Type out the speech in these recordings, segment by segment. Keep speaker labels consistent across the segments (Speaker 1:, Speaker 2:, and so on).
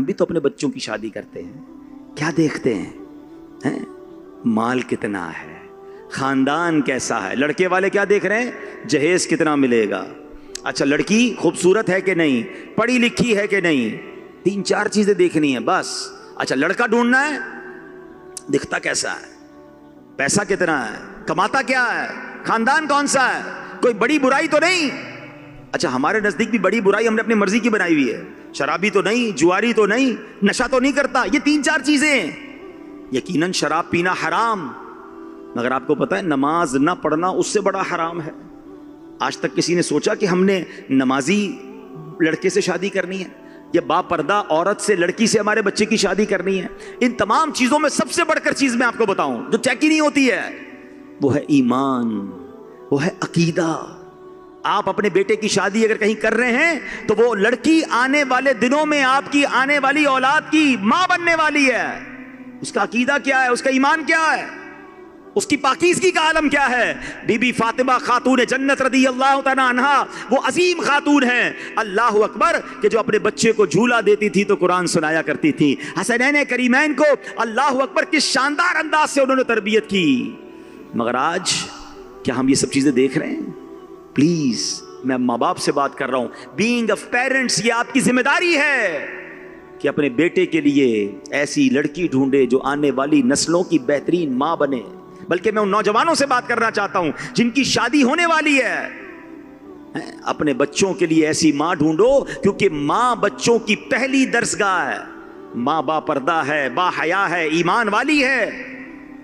Speaker 1: ہم بھی تو اپنے بچوں کی شادی کرتے ہیں, کیا دیکھتے ہیں؟ مال کتنا ہے, خاندان کیسا ہے. لڑکے والے کیا دیکھ رہے ہیں؟ جہیز کتنا ملے گا, اچھا لڑکی خوبصورت ہے کہ نہیں, پڑھی لکھی ہے کہ نہیں, 3-4 چیزیں دیکھنی ہیں بس. اچھا لڑکا ڈھونڈنا ہے, دکھتا کیسا ہے, پیسہ کتنا ہے, کماتا کیا ہے, خاندان کون سا ہے, کوئی بڑی برائی تو نہیں. اچھا ہمارے نزدیک بھی بڑی برائی ہم نے اپنی مرضی کی بنائی ہوئی ہے, شرابی تو نہیں, جواری تو نہیں, نشہ تو نہیں کرتا, یہ 3-4 چیزیں. یقیناً شراب پینا حرام, مگر آپ کو پتا ہے نماز نہ پڑھنا اس سے بڑا حرام ہے. آج تک کسی نے سوچا کہ ہم نے نمازی لڑکے سے شادی کرنی ہے یا با پردہ عورت سے, لڑکی سے ہمارے بچے کی شادی کرنی ہے؟ ان تمام چیزوں میں سب سے بڑھ کر چیز میں آپ کو بتاؤں جو چیک ہی نہیں ہوتی ہے, وہ ہے ایمان, وہ ہے عقیدہ. آپ اپنے بیٹے کی شادی اگر کہیں کر رہے ہیں تو وہ لڑکی آنے والے دنوں میں آپ کی آنے والی اولاد کی ماں بننے والی ہے. اس کا عقیدہ کیا ہے, اس کا ایمان کیا ہے, اس کی پاکیزگی کا عالم کیا ہے؟ بی بی فاطمہ خاتون جنت رضی اللہ تعالیٰ عنہا وہ عظیم خاتون ہیں, اللہ اکبر, کہ جو اپنے بچے کو جھولا دیتی تھی تو قرآن سنایا کرتی تھی. حسنین کریمین کو اللہ اکبر کس شاندار انداز سے انہوں نے تربیت کی. مگر آج کیا ہم یہ سب چیزیں دیکھ رہے ہیں؟ پلیز میں ماں باپ سے بات کر رہا ہوں, بینگ اے پیرنٹس یہ آپ کی ذمہ داری ہے کہ اپنے بیٹے کے لیے ایسی لڑکی ڈھونڈے جو آنے والی نسلوں کی بہترین ماں بنے. بلکہ میں ان نوجوانوں سے بات کرنا چاہتا ہوں جن کی شادی ہونے والی ہے, اپنے بچوں کے لیے ایسی ماں ڈھونڈو, کیونکہ ماں بچوں کی پہلی درسگاہ ہے. ماں با پردہ ہے, با حیا ہے, ایمان والی ہے,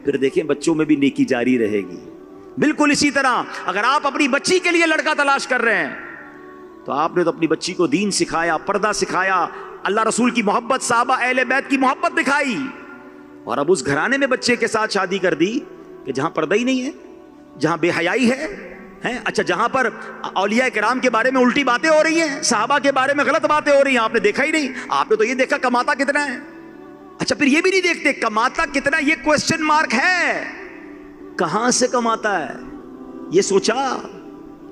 Speaker 1: پھر دیکھیں بچوں میں بھی نیکی جاری رہے گی. بالکل اسی طرح اگر آپ اپنی بچی کے لیے لڑکا تلاش کر رہے ہیں تو آپ نے تو اپنی بچی کو دین سکھایا, پردہ سکھایا, اللہ رسول کی محبت, صحابہ اہل بیت کی محبت دکھائی, اور اب اس گھرانے میں بچے کے ساتھ شادی کر دی کہ جہاں پردہ ہی نہیں ہے, جہاں بے حیائی ہے. اچھا جہاں پر اولیاء کرام کے بارے میں الٹی باتیں ہو رہی ہیں, صحابہ کے بارے میں غلط باتیں ہو رہی ہیں, آپ نے دیکھا ہی نہیں. آپ نے تو یہ دیکھا کماتا کتنا ہے, اچھا پھر یہ بھی نہیں دیکھتے کماتا کتنا, یہ کوسچن مارک ہے, کہاں سے کماتا ہے. یہ سوچا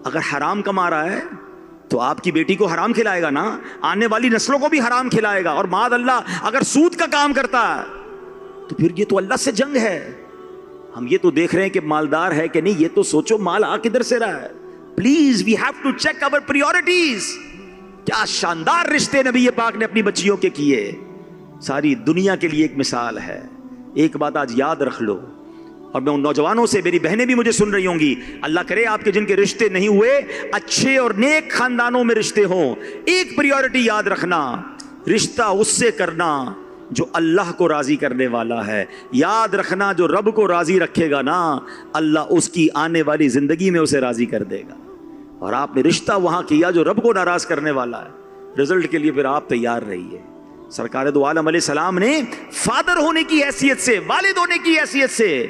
Speaker 1: اگر حرام کما رہا ہے تو آپ کی بیٹی کو حرام کھلائے گا نا, آنے والی نسلوں کو بھی حرام کھلائے گا. اور معاذ اللہ اگر سود کا کام کرتا ہے تو پھر یہ تو اللہ سے جنگ ہے. ہم یہ تو دیکھ رہے ہیں کہ مالدار ہے کہ نہیں, یہ تو سوچو مال آ کدھر سے رہا ہے. Please we have to check our priorities. کیا شاندار رشتے نبی پاک نے اپنی بچیوں کے کیے, ساری دنیا کے لیے ایک مثال ہے. ایک بات آج یاد رکھ لو, اور میں ان نوجوانوں سے, میری بہنیں بھی مجھے سن رہی ہوں گی, اللہ کرے آپ کے جن کے رشتے نہیں ہوئے اچھے اور نیک خاندانوں میں رشتے ہوں. ایک پریورٹی یاد رکھنا, رشتہ اس سے کرنا جو اللہ کو راضی کرنے والا ہے. یاد رکھنا جو رب کو راضی رکھے گا نا, اللہ اس کی آنے والی زندگی میں اسے راضی کر دے گا. اور آپ نے رشتہ وہاں کیا جو رب کو ناراض کرنے والا ہے, رزلٹ کے لیے پھر آپ تیار رہیے. سرکار دو عالم علیہ السلام نے فادر ہونے کی حیثیت سے, والد ہونے کی حیثیت سے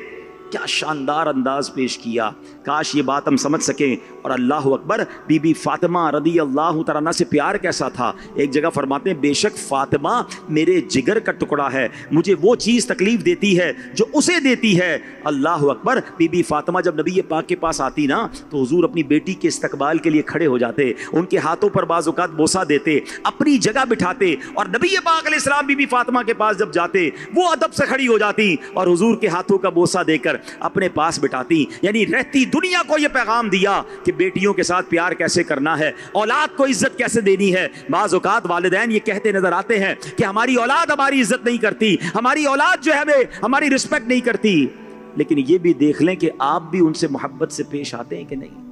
Speaker 1: کیا شاندار انداز پیش کیا. کاش یہ بات ہم سمجھ سکیں. اور اللہ اکبر, بی بی فاطمہ رضی اللہ تعالیٰ عنہ سے پیار کیسا تھا. ایک جگہ فرماتے ہیں بے شک فاطمہ میرے جگر کا ٹکڑا ہے, مجھے وہ چیز تکلیف دیتی ہے جو اسے دیتی ہے. اللہ اکبر, بی بی فاطمہ جب نبی پاک کے پاس آتی نا تو حضور اپنی بیٹی کے استقبال کے لیے کھڑے ہو جاتے, ان کے ہاتھوں پر بعض اوقات بوسہ دیتے, اپنی جگہ بٹھاتے, اور نبی پاک علیہ السلام بی بی فاطمہ کے پاس جب جاتے وہ ادب سے کھڑی ہو جاتی اور حضور کے ہاتھوں کا بوسہ دے کر اپنے پاس بٹاتی. یعنی رہتی دنیا کو یہ پیغام دیا کہ بیٹیوں کے ساتھ پیار کیسے کرنا ہے, اولاد کو عزت کیسے دینی ہے. بعض اوقات والدین یہ کہتے نظر آتے ہیں کہ ہماری اولاد ہماری عزت نہیں کرتی, ہماری اولاد جو ہے ہمیں ہماری رسپیکٹ نہیں کرتی. لیکن یہ بھی دیکھ لیں کہ آپ بھی ان سے محبت سے پیش آتے ہیں کہ نہیں.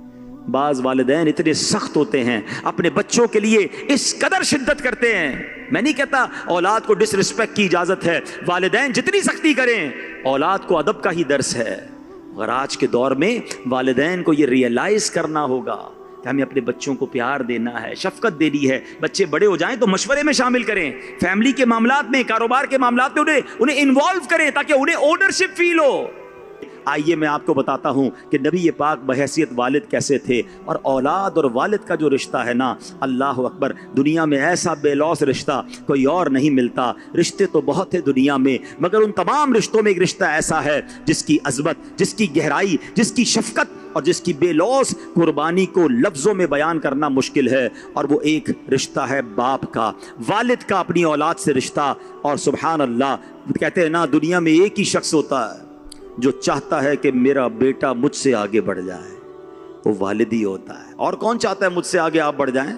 Speaker 1: بعض والدین اتنے سخت ہوتے ہیں, اپنے بچوں کے لیے اس قدر شدت کرتے ہیں. میں نہیں کہتا اولاد کو ڈس رسپیکٹ کی اجازت ہے, والدین جتنی سختی کریں اولاد کو ادب کا ہی درس ہے. اور آج کے دور میں والدین کو یہ ریئلائز کرنا ہوگا کہ ہمیں اپنے بچوں کو پیار دینا ہے, شفقت دینی ہے. بچے بڑے ہو جائیں تو مشورے میں شامل کریں, فیملی کے معاملات میں, کاروبار کے معاملات میں انہیں انوالو کریں تاکہ انہیں اونرشپ فیل ہو. آئیے میں آپ کو بتاتا ہوں کہ نبی پاک بحیثیت والد کیسے تھے, اور اولاد اور والد کا جو رشتہ ہے نا, اللہ اکبر, دنیا میں ایسا بے لوث رشتہ کوئی اور نہیں ملتا. رشتے تو بہت ہے دنیا میں, مگر ان تمام رشتوں میں ایک رشتہ ایسا ہے جس کی عظمت, جس کی گہرائی, جس کی شفقت اور جس کی بے لوث قربانی کو لفظوں میں بیان کرنا مشکل ہے، اور وہ ایک رشتہ ہے باپ کا، والد کا اپنی اولاد سے رشتہ۔ اور سبحان اللہ، کہتے ہیں نا دنیا میں ایک ہی شخص ہوتا ہے جو چاہتا ہے کہ میرا بیٹا مجھ سے آگے بڑھ جائے، وہ والد ہی ہوتا ہے۔ اور کون چاہتا ہے مجھ سے آگے آپ بڑھ جائیں؟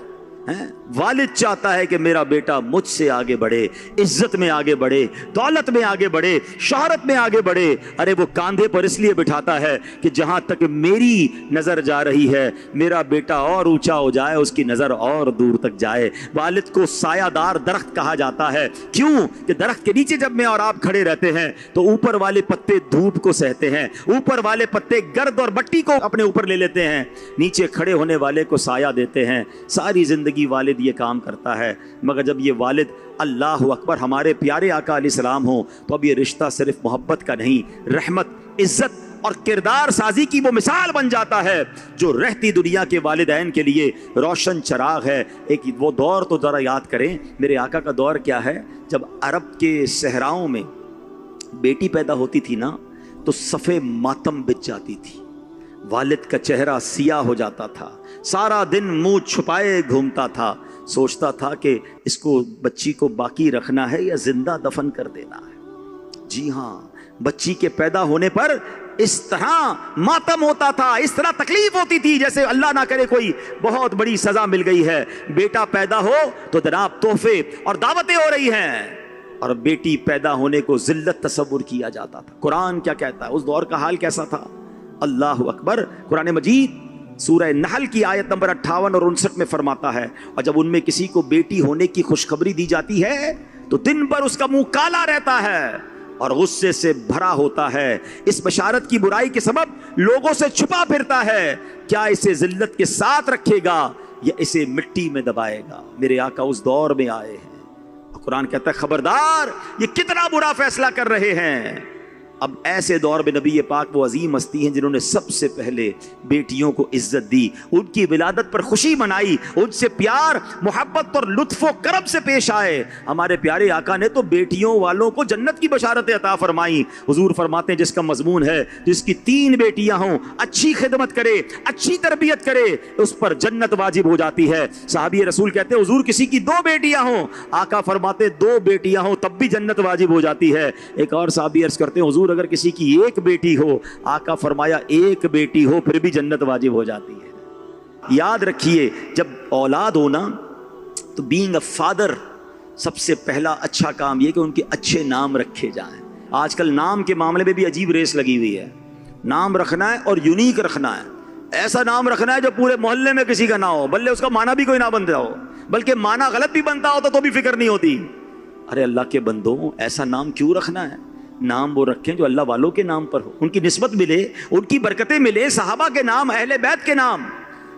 Speaker 1: والد چاہتا ہے کہ میرا بیٹا مجھ سے آگے بڑھے، عزت میں آگے بڑھے، دولت میں آگے بڑھے، شہرت میں آگے بڑھے۔ ارے وہ کاندھے پر اس لیے بٹھاتا ہے کہ جہاں تک میری نظر جا رہی ہے میرا بیٹا اور اونچا ہو جائے، اس کی نظر اور دور تک جائے۔ والد کو سایہ دار درخت کہا جاتا ہے، کیوں کہ درخت کے نیچے جب میں اور آپ کھڑے رہتے ہیں تو اوپر والے پتے دھوپ کو سہتے ہیں، اوپر والے پتے گرد اور مٹی کو اپنے اوپر لے لیتے ہیں، نیچے کھڑے ہونے والے کو سایہ دیتے ہیں۔ ساری زندگی والد یہ کام کرتا ہے، مگر جب یہ والد اللہ اکبر ہمارے پیارے آقا علیہ السلام ہوں تو اب یہ رشتہ صرف محبت کا نہیں، رحمت، عزت اور کردار سازی کی وہ مثال بن جاتا ہے جو رہتی دنیا کے والدین کے لیے روشن چراغ ہے۔ ایک وہ دور تو ذرا یاد کریں، میرے آقا کا دور کیا ہے، جب عرب کے صحراؤں میں بیٹی پیدا ہوتی تھی نا تو صفے ماتم بچ جاتی تھی، والد کا چہرہ سیاہ ہو جاتا تھا، سارا دن منہ چھپائے گھومتا تھا، سوچتا تھا کہ اس کو بچی کو باقی رکھنا ہے یا زندہ دفن کر دینا ہے۔ جی ہاں، بچی کے پیدا ہونے پر اس طرح ماتم ہوتا تھا، اس طرح تکلیف ہوتی تھی جیسے اللہ نہ کرے کوئی بہت بڑی سزا مل گئی ہے۔ بیٹا پیدا ہو تو جناب تحفے اور دعوتیں ہو رہی ہیں، اور بیٹی پیدا ہونے کو ذلت تصور کیا جاتا تھا۔ قرآن کیا کہتا ہے، اس دور کا حال کیسا تھا؟ اللہ اکبر، قرآن مجید سورہ نحل کی آیت نمبر 58 اور 59 میں فرماتا ہے، اور جب ان میں کسی کو بیٹی ہونے کی خوشخبری دی جاتی ہے تو دن بھر اس کا منہ کالا رہتا ہے اور غصے سے بھرا ہوتا ہے، اس بشارت کی برائی کے سبب لوگوں سے چھپا پھرتا ہے، کیا اسے ذلت کے ساتھ رکھے گا یا اسے مٹی میں دبائے گا؟ میرے آقا اس دور میں آئے ہیں اور قرآن کہتا ہے خبردار، یہ کتنا برا فیصلہ کر رہے ہیں۔ اب ایسے دور میں نبی پاک وہ عظیم ہستی ہیں جنہوں نے سب سے پہلے بیٹیوں کو عزت دی، ان کی ولادت پر خوشی منائی، ان سے پیار، محبت اور لطف و کرم سے پیش آئے۔ ہمارے پیارے آقا نے تو بیٹیوں والوں کو جنت کی بشارتیں عطا فرمائیں۔ حضور فرماتے ہیں جس کا مضمون ہے جس کی 3 بیٹیاں ہوں، اچھی خدمت کرے، اچھی تربیت کرے، اس پر جنت واجب ہو جاتی ہے۔ صحابی رسول کہتے ہیں حضور کسی کی 2 بیٹیاں ہوں، آقا فرماتے 2 بیٹیاں ہوں تب بھی جنت واجب ہو جاتی ہے۔ ایک اور صحابی عرض کرتے ہیں حضور اگر کسی کی 1 بیٹی ہو، آقا فرمایا 1 بیٹی ہو پھر بھی جنت واجب ہو جاتی ہے۔ یاد رکھیے جب اولاد ہونا تو بینگ اے فادر سب سے پہلا اچھا کام یہ کہ ان کے اچھے نام رکھے جائیں۔ آج کل نام کے معاملے میں بھی عجیب ریس لگی ہوئی ہے، نام رکھنا ہے اور یونیک رکھنا ہے، ایسا نام رکھنا ہے جو پورے محلے میں کسی کا نہ ہو، بلکہ اس کا معنی بھی کوئی نہ بنتا ہو، بلکہ معنی غلط بھی بنتا ہوتا تو بھی فکر نہیں ہوتی۔ ارے اللہ کے بندوں، ایسا نام کیوں رکھنا ہے؟ نام وہ رکھیں جو اللہ والوں کے نام پر ہو، ان کی نسبت ملے، ان کی برکتیں ملے، صحابہ کے نام، اہل بیت کے نام۔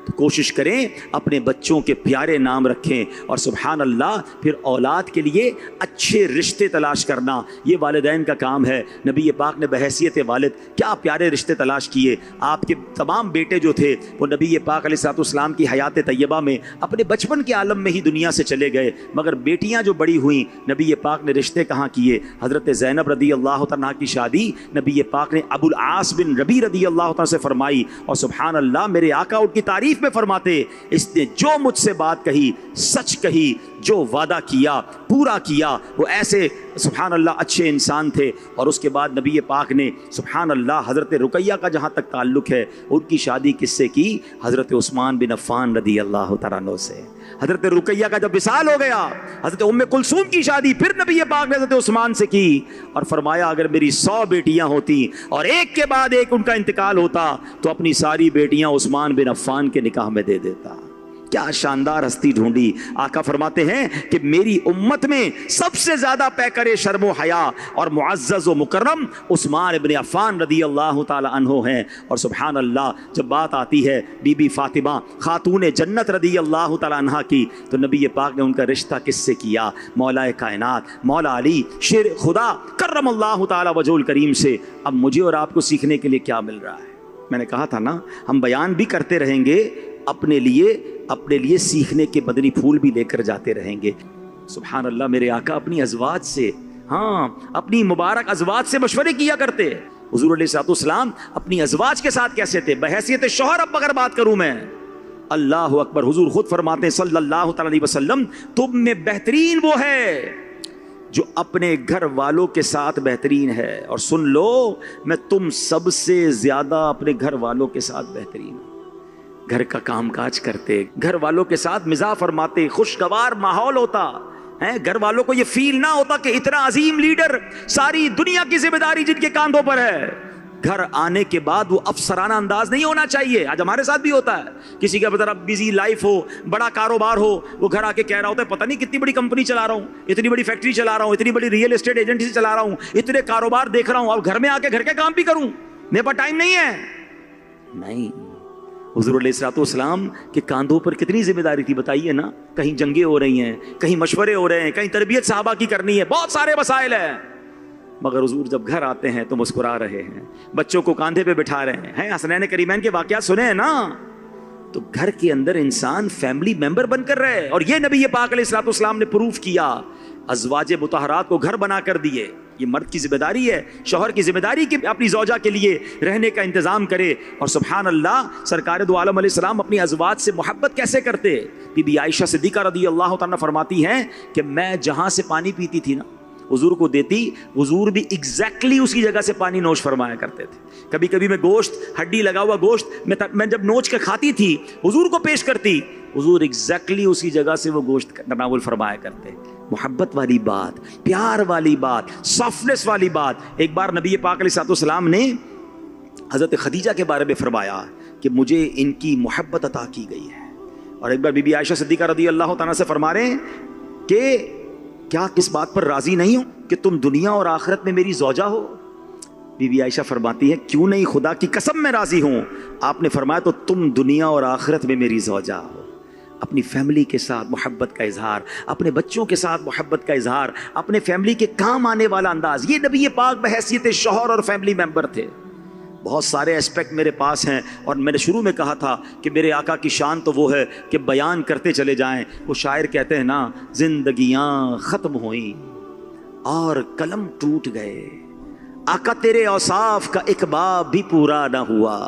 Speaker 1: تو کوشش کریں اپنے بچوں کے پیارے نام رکھیں، اور سبحان اللہ پھر اولاد کے لیے اچھے رشتے تلاش کرنا یہ والدین کا کام ہے۔ نبی پاک نے بحیثیت والد کیا پیارے رشتے تلاش کیے۔ آپ کے تمام بیٹے جو تھے وہ نبی پاک علیہ الصلوۃ والسلام کی حیات طیبہ میں اپنے بچپن کے عالم میں ہی دنیا سے چلے گئے، مگر بیٹیاں جو بڑی ہوئیں نبی پاک نے رشتے کہاں کیے۔ حضرت زینب رضی اللہ تعالیٰ کی شادی نبی پاک نے ابو العاص بن ربیع رضی اللہ تعالیٰ سے فرمائی، اور سبحان اللہ میرے آقا ان کی تعریف میں فرماتے اس نے جو مجھ سے بات کہی سچ کہی، جو وعدہ کیا پورا کیا، وہ ایسے سبحان اللہ اچھے انسان تھے۔ اور اس کے بعد نبی پاک نے سبحان اللہ حضرت رقیہ کا جہاں تک تعلق ہے ان کی شادی کس سے کی؟ حضرت عثمان بن عفان رضی اللہ تعالیٰ عنہ سے۔ حضرت رقیہ کا جب وصال ہو گیا، حضرت ام کلثوم کی شادی پھر نبی پاک نے حضرت عثمان سے کی، اور فرمایا اگر میری 100 بیٹیاں ہوتی اور ایک کے بعد ایک ان کا انتقال ہوتا تو اپنی ساری بیٹیاں عثمان بن عفان کے نکاح میں دے دیتا۔ کیا شاندار ہستی ڈھونڈی۔ آقا فرماتے ہیں کہ میری امت میں سب سے زیادہ پیکر شرم و حیا اور معزز و مکرم عثمان ابن عفان رضی اللہ تعالی عنہ ہیں۔ اور سبحان اللہ جب بات آتی ہے بی بی فاطمہ خاتون جنت رضی اللہ تعالی عنہ کی تو نبی پاک نے ان کا رشتہ کس سے کیا؟ مولا کائنات مولا علی شیر خدا کرم اللہ تعالی وجہ الکریم سے۔ اب مجھے اور آپ کو سیکھنے کے لیے کیا مل رہا ہے؟ میں نے کہا تھا نا ہم بیان بھی کرتے رہیں گے، اپنے لیے سیکھنے کے مدنی پھول بھی لے کر جاتے رہیں گے۔ سبحان اللہ میرے آقا اپنی ازواج سے، اپنی مبارک ازواج سے مشورے کیا کرتے، حضور علیہ الصلوۃ والسلام اپنی ازواج کے ساتھ کیسے تھے بحیثیت شوہر؟ اب اگر بات کروں میں، اللہ اکبر، حضور خود فرماتے ہیں صلی اللہ تعالی علیہ وسلم، تم میں بہترین وہ ہے جو اپنے گھر والوں کے ساتھ بہترین ہے، اور سن لو میں تم سب سے زیادہ اپنے گھر والوں کے ساتھ بہترین ہوں۔ گھر کا کام کاج کرتے، گھر والوں کے ساتھ مزاح فرماتے، خوشگوار ماحول ہوتا ہے، گھر والوں کو یہ فیل نہ ہوتا کہ اتنا عظیم لیڈر، ساری دنیا کی ذمہ داری جن کے کاندھوں پر ہے، گھر آنے کے بعد وہ افسرانہ انداز نہیں ہونا چاہیے۔ آج ہمارے ساتھ بھی ہوتا ہے، کسی کا بطرف بزی لائف ہو، بڑا کاروبار ہو، وہ گھر آ کے کہہ رہا ہوتا ہے پتہ نہیں کتنی بڑی کمپنی چلا رہا ہوں، اتنی بڑی فیکٹری چلا رہا ہوں، اتنی بڑی ریئل اسٹیٹ ایجنسی چلا رہا ہوں، اتنے کاروبار دیکھ رہا ہوں، اب گھر میں آ کے گھر کے کام بھی کروں، میرے پاس ٹائم نہیں ہے۔ نہیں، حضور علیہ الصلوۃ والسلام کے کاندھوں پر کتنی ذمہ داری تھی بتائیے نا، کہیں جنگیں ہو رہی ہیں، کہیں مشورے ہو رہے ہیں، کہیں تربیت صحابہ کی کرنی ہے، بہت سارے مسائل ہیں، مگر حضور جب گھر آتے ہیں تو مسکرا رہے ہیں، بچوں کو کاندھے پہ بٹھا رہے ہیں، حسنین کریمین کے واقعات سنے ہیں نا، تو گھر کے اندر انسان فیملی ممبر بن کر رہے، اور یہ نبی پاک علیہ الصلوۃ والسلام نے پروف کیا، ازواج مطہرات کو گھر بنا کر دیے۔ یہ مرد کی ذمہ داری ہے، شوہر کی ذمہ داری کہ اپنی زوجہ کے لیے رہنے کا انتظام کرے، اور سبحان اللہ سرکار دو عالم علیہ السلام اپنی ازواج سے محبت کیسے کرتے۔ بی بی عائشہ صدیقہ رضی اللہ تعالیٰ فرماتی ہیں کہ میں جہاں سے پانی پیتی تھی نا حضور کو دیتی، حضور بھی ایگزیکٹلی اسی جگہ سے پانی نوش فرمایا کرتے تھے۔ کبھی کبھی میں گوشت، ہڈی لگا ہوا گوشت میں جب نوچ کے کھاتی تھی حضور کو پیش کرتی، حضور ایگزیکٹلی اسی جگہ سے وہ گوشت تناول فرمایا کرتے۔ محبت والی بات، پیار والی بات، سافٹنس والی بات۔ ایک بار نبی پاک علیہ الصلوۃ والسلام نے حضرت خدیجہ کے بارے میں فرمایا کہ مجھے ان کی محبت عطا کی گئی ہے، اور ایک بار بی بی عائشہ صدیقہ رضی اللہ تعالیٰ سے فرما رہے ہیں کہ کیا کس بات پر راضی نہیں ہوں کہ تم دنیا اور آخرت میں میری زوجہ ہو؟ بی بی عائشہ فرماتی ہے کیوں نہیں، خدا کی قسم میں راضی ہوں۔ آپ نے فرمایا تو تم دنیا اور آخرت میں میری زوجہ ہو۔ اپنی فیملی کے ساتھ محبت کا اظہار، اپنے بچوں کے ساتھ محبت کا اظہار، اپنے فیملی کے کام آنے والا انداز، یہ نبی پاک بحیثیت شوہر اور فیملی ممبر تھے۔ بہت سارے اسپیکٹ میرے پاس ہیں، اور میں نے شروع میں کہا تھا کہ میرے آقا کی شان تو وہ ہے کہ بیان کرتے چلے جائیں۔ وہ شاعر کہتے ہیں نا، زندگیاں ختم ہوئیں اور قلم ٹوٹ گئے، آقا تیرے اوصاف کا ایک باب بھی پورا نہ ہوا،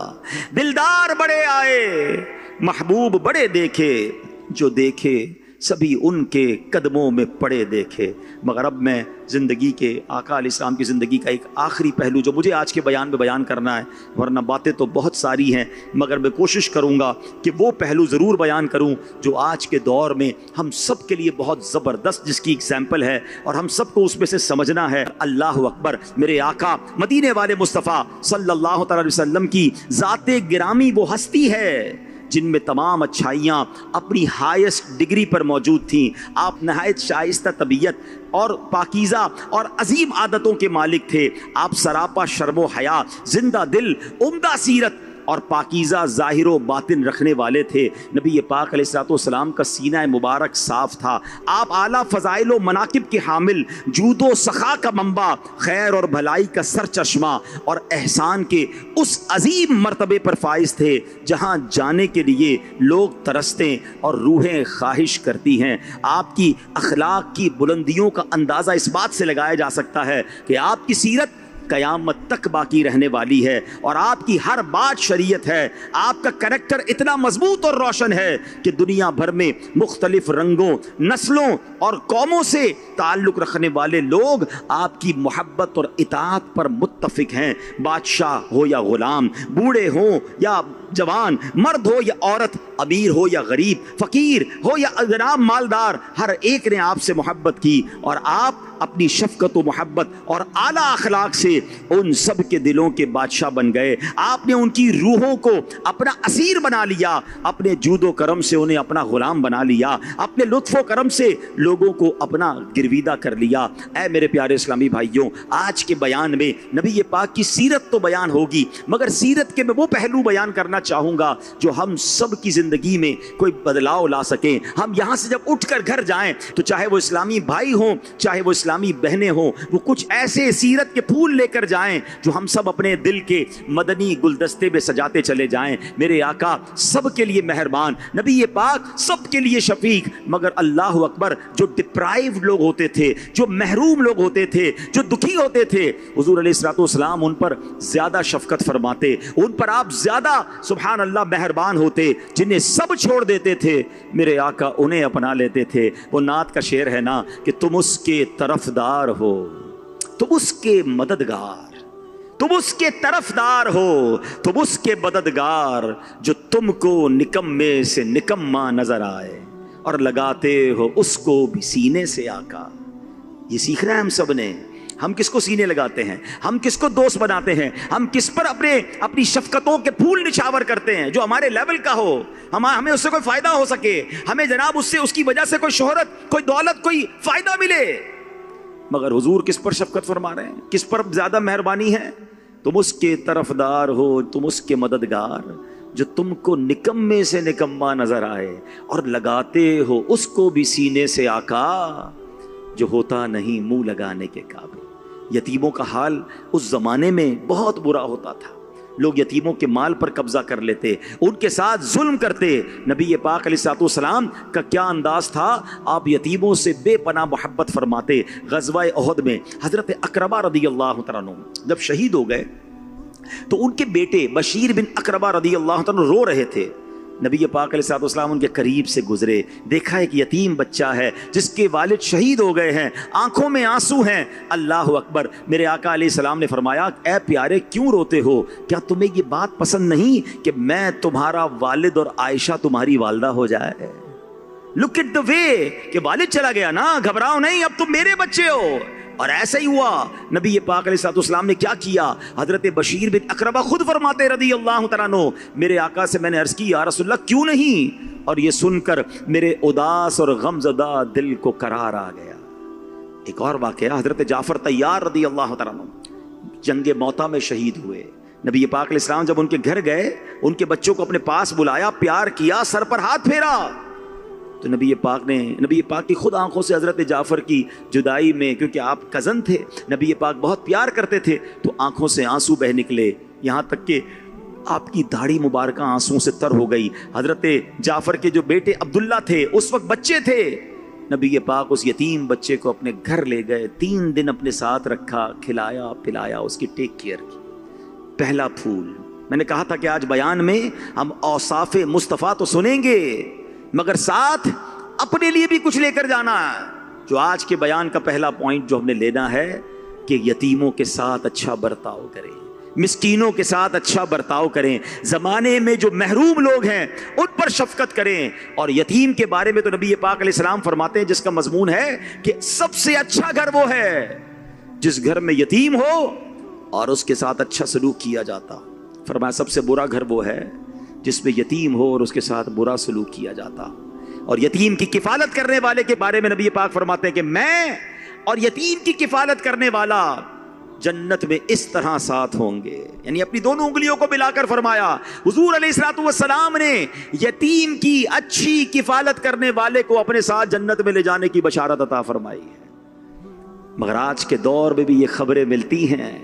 Speaker 1: دلدار بڑے آئے محبوب بڑے دیکھے، جو دیکھے سبھی ان کے قدموں میں پڑے دیکھے۔ مگر اب میں زندگی کے، آقا علیہ السلام کی زندگی کا ایک آخری پہلو جو مجھے آج کے بیان میں بیان کرنا ہے، ورنہ باتیں تو بہت ساری ہیں، مگر میں کوشش کروں گا کہ وہ پہلو ضرور بیان کروں جو آج کے دور میں ہم سب کے لیے بہت زبردست، جس کی اگزامپل ہے، اور ہم سب کو اس میں سے سمجھنا ہے۔ اللہ اکبر، میرے آقا مدینے والے مصطفیٰ صلی اللہ تعالی علیہ وسلم کی ذات گرامی وہ ہستی ہے جن میں تمام اچھائیاں اپنی ہائیسٹ ڈگری پر موجود تھیں۔ آپ نہایت شائستہ طبیعت اور پاکیزہ اور عظیم عادتوں کے مالک تھے۔ آپ سراپا شرم و حیا، زندہ دل، عمدہ سیرت اور پاکیزہ ظاہر و باطن رکھنے والے تھے۔ نبی پاک علیہ الصلوۃ والسلام کا سینہ مبارک صاف تھا۔ آپ اعلیٰ فضائل و مناقب کے حامل، جود و سخا کا منبع، خیر اور بھلائی کا سر چشمہ اور احسان کے اس عظیم مرتبے پر فائز تھے جہاں جانے کے لیے لوگ ترستے اور روحیں خواہش کرتی ہیں۔ آپ کی اخلاق کی بلندیوں کا اندازہ اس بات سے لگایا جا سکتا ہے کہ آپ کی سیرت قیامت تک باقی رہنے والی ہے، اور آپ کی ہر بات شریعت ہے۔ آپ کا کریکٹر اتنا مضبوط اور روشن ہے کہ دنیا بھر میں مختلف رنگوں، نسلوں اور قوموں سے تعلق رکھنے والے لوگ آپ کی محبت اور اطاعت پر متفق ہیں۔ بادشاہ ہو یا غلام، بوڑھے ہوں یا جوان، مرد ہو یا عورت، امیر ہو یا غریب، فقیر ہو یا جناب مالدار، ہر ایک نے آپ سے محبت کی، اور آپ اپنی شفقت و محبت اور اعلیٰ اخلاق سے ان سب کے دلوں کے بادشاہ بن گئے۔ آپ نے ان کی روحوں کو اپنا اسیر بنا لیا، اپنے جود و کرم سے انہیں اپنا غلام بنا لیا، اپنے لطف و کرم سے لوگوں کو اپنا گرویدہ کر لیا۔ اے میرے پیارے اسلامی بھائیوں، آج کے بیان میں نبی پاک کی سیرت تو بیان ہوگی، مگر سیرت کے میں وہ پہلو بیان کرنا چاہوں گا جو ہم سب کی زندگی میں کوئی بدلاؤ لا سکیں. ہم یہاں سے جب اٹھ کر گھر جائیں تو چاہے وہ اسلامی بھائی ہوں, چاہے وہ اسلامی بہنیں ہوں, وہ کچھ ایسے سیرت کے پھول لے کر جائیں جو ہم سب اپنے دل کے مدنی گلدستے میں سجاتے چلے جائیں. میرے آقا سب کے لیے مہربان, نبی پاک سب کے لیے شفیق, مگر اللہ اکبر جو ڈپرائیوڈ لوگ ہوتے تھے, جو محروم لوگ ہوتے تھے, جو دکھی ہوتے تھے, حضور علیہ الصلوۃ والسلام ان پر زیادہ شفقت فرماتے, ان پر آپ زیادہ سبحان اللہ مہربان ہوتے. جنہیں سب چھوڑ دیتے تھے میرے آقا انہیں اپنا لیتے تھے. وہ نعت کا شعر ہے نا کہ تم اس کے طرفدار ہو, تم اس کے مددگار, تم اس کے طرفدار ہو, تم اس کے مددگار, جو تم کو نکمے سے نکما نظر آئے اور لگاتے ہو اس کو بھی سینے سے. آقا یہ سیکھنا ہے ہم سب نے. ہم کس کو سینے لگاتے ہیں, ہم کس کو دوست بناتے ہیں, ہم کس پر اپنی شفقتوں کے پھول نچھاور کرتے ہیں جو ہمارے لیول کا ہو, ہمیں اس سے کوئی فائدہ ہو سکے, ہمیں جناب اس کی وجہ سے کوئی شہرت, کوئی دولت, کوئی فائدہ ملے. مگر حضور کس پر شفقت فرما رہے ہیں, کس پر زیادہ مہربانی ہے؟ تم اس کے طرفدار ہو, تم اس کے مددگار, جو تم کو نکمے سے نکما نظر آئے اور لگاتے ہو اس کو بھی سینے سے. آقا جو ہوتا نہیں منہ لگانے کے قابل. یتیموں کا حال اس زمانے میں بہت برا ہوتا تھا. لوگ یتیموں کے مال پر قبضہ کر لیتے, ان کے ساتھ ظلم کرتے. نبی پاک علیہ الصلوۃ والسلام کا کیا انداز تھا, آپ یتیموں سے بے پناہ محبت فرماتے. غزوہ احد میں حضرت اقربہ رضی اللہ تعالیٰ عنہ جب شہید ہو گئے تو ان کے بیٹے بشیر بن اقربہ رضی اللہ تعالیٰ عنہ رو رہے تھے. نبی پاک علیہ الصلوۃ والسلام ان کے قریب سے گزرے, دیکھا ایک یتیم بچہ ہے جس کے والد شہید ہو گئے ہیں, آنکھوں میں آنسو ہیں. اللہ اکبر. میرے آقا علیہ السلام نے فرمایا اے پیارے کیوں روتے ہو, کیا تمہیں یہ بات پسند نہیں کہ میں تمہارا والد اور عائشہ تمہاری والدہ ہو جائے؟ لک ایٹ دا وے کہ والد چلا گیا نا, گھبراؤ نہیں, اب تم میرے بچے ہو. اور ایسا ہی ہوا. نبی پاک علیہ الصلوۃ والسلام نے کیا کیا, حضرت بشیر بن اقربہ خود فرماتے رضی اللہ تعالیٰ عنہ, میرے آقا سے میں نے عرض کی یا رسول اللہ کیوں نہیں, اور یہ سن کر میرے اداس اور غمزدہ دل کو قرار آ گیا. ایک اور واقعہ, حضرت جعفر طیار رضی اللہ تعالیٰ عنہ جنگ موتا میں شہید ہوئے. نبی پاک علیہ السلام جب ان کے گھر گئے, ان کے بچوں کو اپنے پاس بلایا, پیار کیا, سر پر ہاتھ پھیرا, تو نبی پاک کی خود آنکھوں سے حضرت جعفر کی جدائی میں, کیونکہ آپ کزن تھے, نبی پاک بہت پیار کرتے تھے, تو آنکھوں سے آنسو بہ نکلے, یہاں تک کہ آپ کی داڑھی مبارکہ آنسو سے تر ہو گئی. حضرت جعفر کے جو بیٹے عبداللہ تھے اس وقت بچے تھے, نبی پاک اس یتیم بچے کو اپنے گھر لے گئے, 3 دن اپنے ساتھ رکھا, کھلایا پلایا, اس کی ٹیک کیئر کی. پہلا پھول. میں نے کہا تھا کہ آج بیان میں ہم اوصاف مصطفیٰ تو سنیں گے مگر ساتھ اپنے لیے بھی کچھ لے کر جانا ہے. جو آج کے بیان کا پہلا پوائنٹ جو ہم نے لینا ہے کہ یتیموں کے ساتھ اچھا برتاؤ کریں, مسکینوں کے ساتھ اچھا برتاؤ کریں, زمانے میں جو محروم لوگ ہیں ان پر شفقت کریں. اور یتیم کے بارے میں تو نبی پاک علیہ السلام فرماتے ہیں جس کا مضمون ہے کہ سب سے اچھا گھر وہ ہے جس گھر میں یتیم ہو اور اس کے ساتھ اچھا سلوک کیا جاتا. فرمایا سب سے برا گھر وہ ہے جس میں یتیم ہو اور اس کے ساتھ برا سلوک کیا جاتا. اور یتیم کی کفالت کرنے والے کے بارے میں نبی پاک فرماتے ہیں کہ میں اور یتیم کی کفالت کرنے والا جنت میں اس طرح ساتھ ہوں گے. یعنی اپنی دونوں انگلیوں کو ملا کر فرمایا. حضور علیہ الصلوۃ والسلام نے یتیم کی اچھی کفالت کرنے والے کو اپنے ساتھ جنت میں لے جانے کی بشارت عطا فرمائی ہے. مگر آج کے دور میں بھی یہ خبریں ملتی ہیں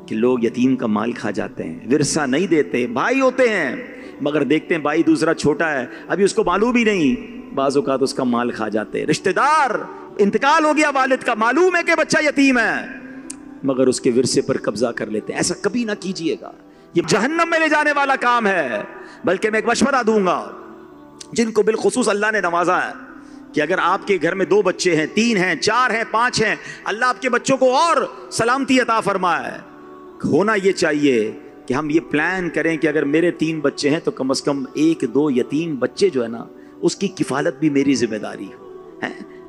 Speaker 1: کہ لوگ یتیم کا مال کھا جاتے ہیں, ورثہ نہیں دیتے. بھائی ہوتے ہیں مگر دیکھتے ہیں بھائی دوسرا چھوٹا ہے, ابھی اس کو معلوم ہی نہیں, بعض اوقات اس کا مال کھا جاتے ہیں. رشتہ دار انتقال ہو گیا والد کا, معلوم ہے کہ بچہ یتیم ہے, مگر اس کے ورثے پر قبضہ کر لیتے ہیں. ایسا کبھی نہ کیجئے گا, یہ جہنم میں لے جانے والا کام ہے. بلکہ میں ایک مشورہ دوں گا جن کو بالخصوص اللہ نے نوازا ہے کہ اگر آپ کے گھر میں 2 بچے ہیں, 3 ہیں, 4 ہیں, 5 ہیں, اللہ آپ کے بچوں کو اور سلامتی عطا فرمائے. ہونا یہ چاہیے کہ ہم یہ پلان کریں کہ اگر میرے 3 بچے ہیں تو کم از کم 1-2 یتیم بچے جو ہے نا اس کی کفالت بھی میری ذمہ داری ہو.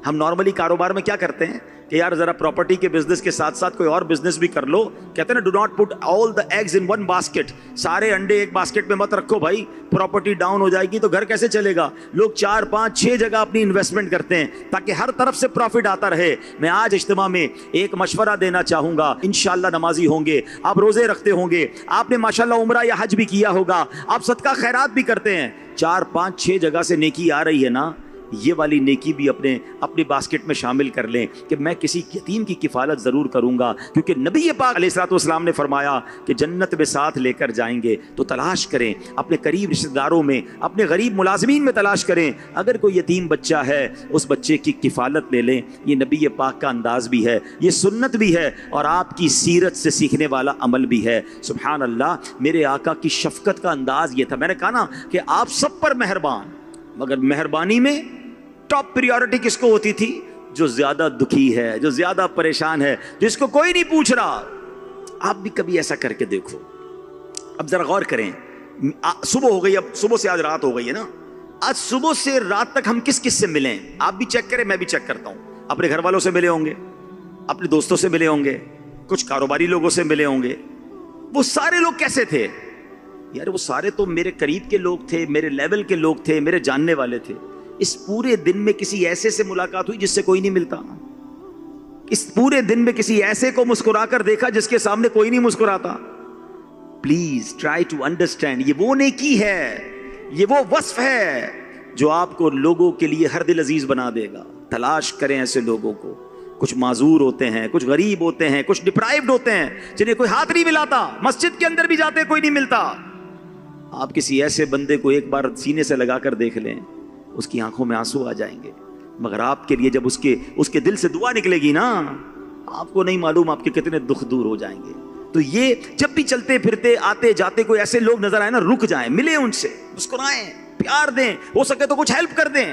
Speaker 1: ہم نارملی کاروبار میں کیا کرتے ہیں کہ یار ذرا پراپرٹی کے بزنس کے ساتھ ساتھ کوئی اور بزنس بھی کر لو. کہتے ہیں نا do not put all the eggs in one basket. سارے انڈے ایک باسکٹ میں مت رکھو بھائی, پراپرٹی ڈاؤن ہو جائے گی تو گھر کیسے چلے گا. لوگ 4 5 6 جگہ اپنی انویسٹمنٹ کرتے ہیں تاکہ ہر طرف سے پروفٹ آتا رہے. میں آج اجتماع میں ایک مشورہ دینا چاہوں گا. انشاءاللہ نمازی ہوں گے, آپ روزے رکھتے ہوں گے, آپ نے ماشاءاللہ عمرہ یا حج بھی کیا ہوگا, آپ صدقہ خیرات بھی کرتے ہیں. 4 5 6 جگہ سے نیکی آ رہی ہے نا, یہ والی نیکی بھی اپنے باسکٹ میں شامل کر لیں کہ میں کسی یتیم کی کفالت ضرور کروں گا. کیونکہ نبی پاک علیہ الصلوۃ والسلام نے فرمایا کہ جنت میں ساتھ لے کر جائیں گے. تو تلاش کریں اپنے قریب رشتہ داروں میں, اپنے غریب ملازمین میں تلاش کریں. اگر کوئی یتیم بچہ ہے اس بچے کی کفالت لے لیں. یہ نبی پاک کا انداز بھی ہے, یہ سنت بھی ہے, اور آپ کی سیرت سے سیکھنے والا عمل بھی ہے. سبحان اللہ, میرے آقا کی شفقت کا انداز یہ تھا. میں نے کہا نا کہ آپ سب پر مہربان, مگر مہربانی میں ٹاپ پریورٹی کس کو ہوتی تھی؟ جو زیادہ دکھی ہے, جو زیادہ پریشان ہے, جس کو کوئی نہیں پوچھ رہا. آپ بھی کبھی ایسا کر کے دیکھو. اب ذرا غور کریں, صبح ہو گئی, اب صبح سے آج رات ہو گئی ہے نا, آج صبح سے رات تک ہم کس کس سے ملیں؟ آپ بھی چیک کریں, میں بھی چیک کرتا ہوں. اپنے گھر والوں سے ملے ہوں گے, اپنے دوستوں سے ملے ہوں گے, کچھ کاروباری لوگوں سے ملے ہوں گے. وہ سارے لوگ کیسے تھے یار؟ وہ سارے تو میرے قریب کے لوگ تھے, میرے لیول کے لوگ تھے, میرے جاننے والے تھے. اس پورے دن میں کسی ایسے سے ملاقات ہوئی جس سے کوئی نہیں ملتا؟ اس پورے دن میں کسی ایسے کو مسکرا کر دیکھا جس کے سامنے کوئی نہیں مسکراتا؟ Please try to understand. یہ وہ نیکی ہے, یہ وہ وصف ہے جو آپ کو لوگوں کے لیے ہر دل عزیز بنا دے گا. تلاش کریں ایسے لوگوں کو. کچھ معذور ہوتے ہیں, کچھ غریب ہوتے ہیں, کچھ ڈپرائیوڈ ہوتے ہیں, جنہیں کوئی ہاتھ نہیں ملاتا. مسجد کے اندر بھی جاتے کوئی نہیں ملتا. آپ کسی ایسے بندے کو ایک بار سینے سے لگا کر دیکھ لیں, اس کی آنکھوں میں آنسو آ جائیں گے. مگر آپ کے لیے جب اس کے دل سے دعا نکلے گی نا, آپ کو نہیں معلوم آپ کے کتنے دکھ دور ہو جائیں گے. تو یہ جب بھی چلتے پھرتے آتے جاتے کوئی ایسے لوگ نظر آئے نا, رک جائیں, ملیں ان سے, مسکرائیں, پیار دیں, ہو سکے تو کچھ ہیلپ کر دیں.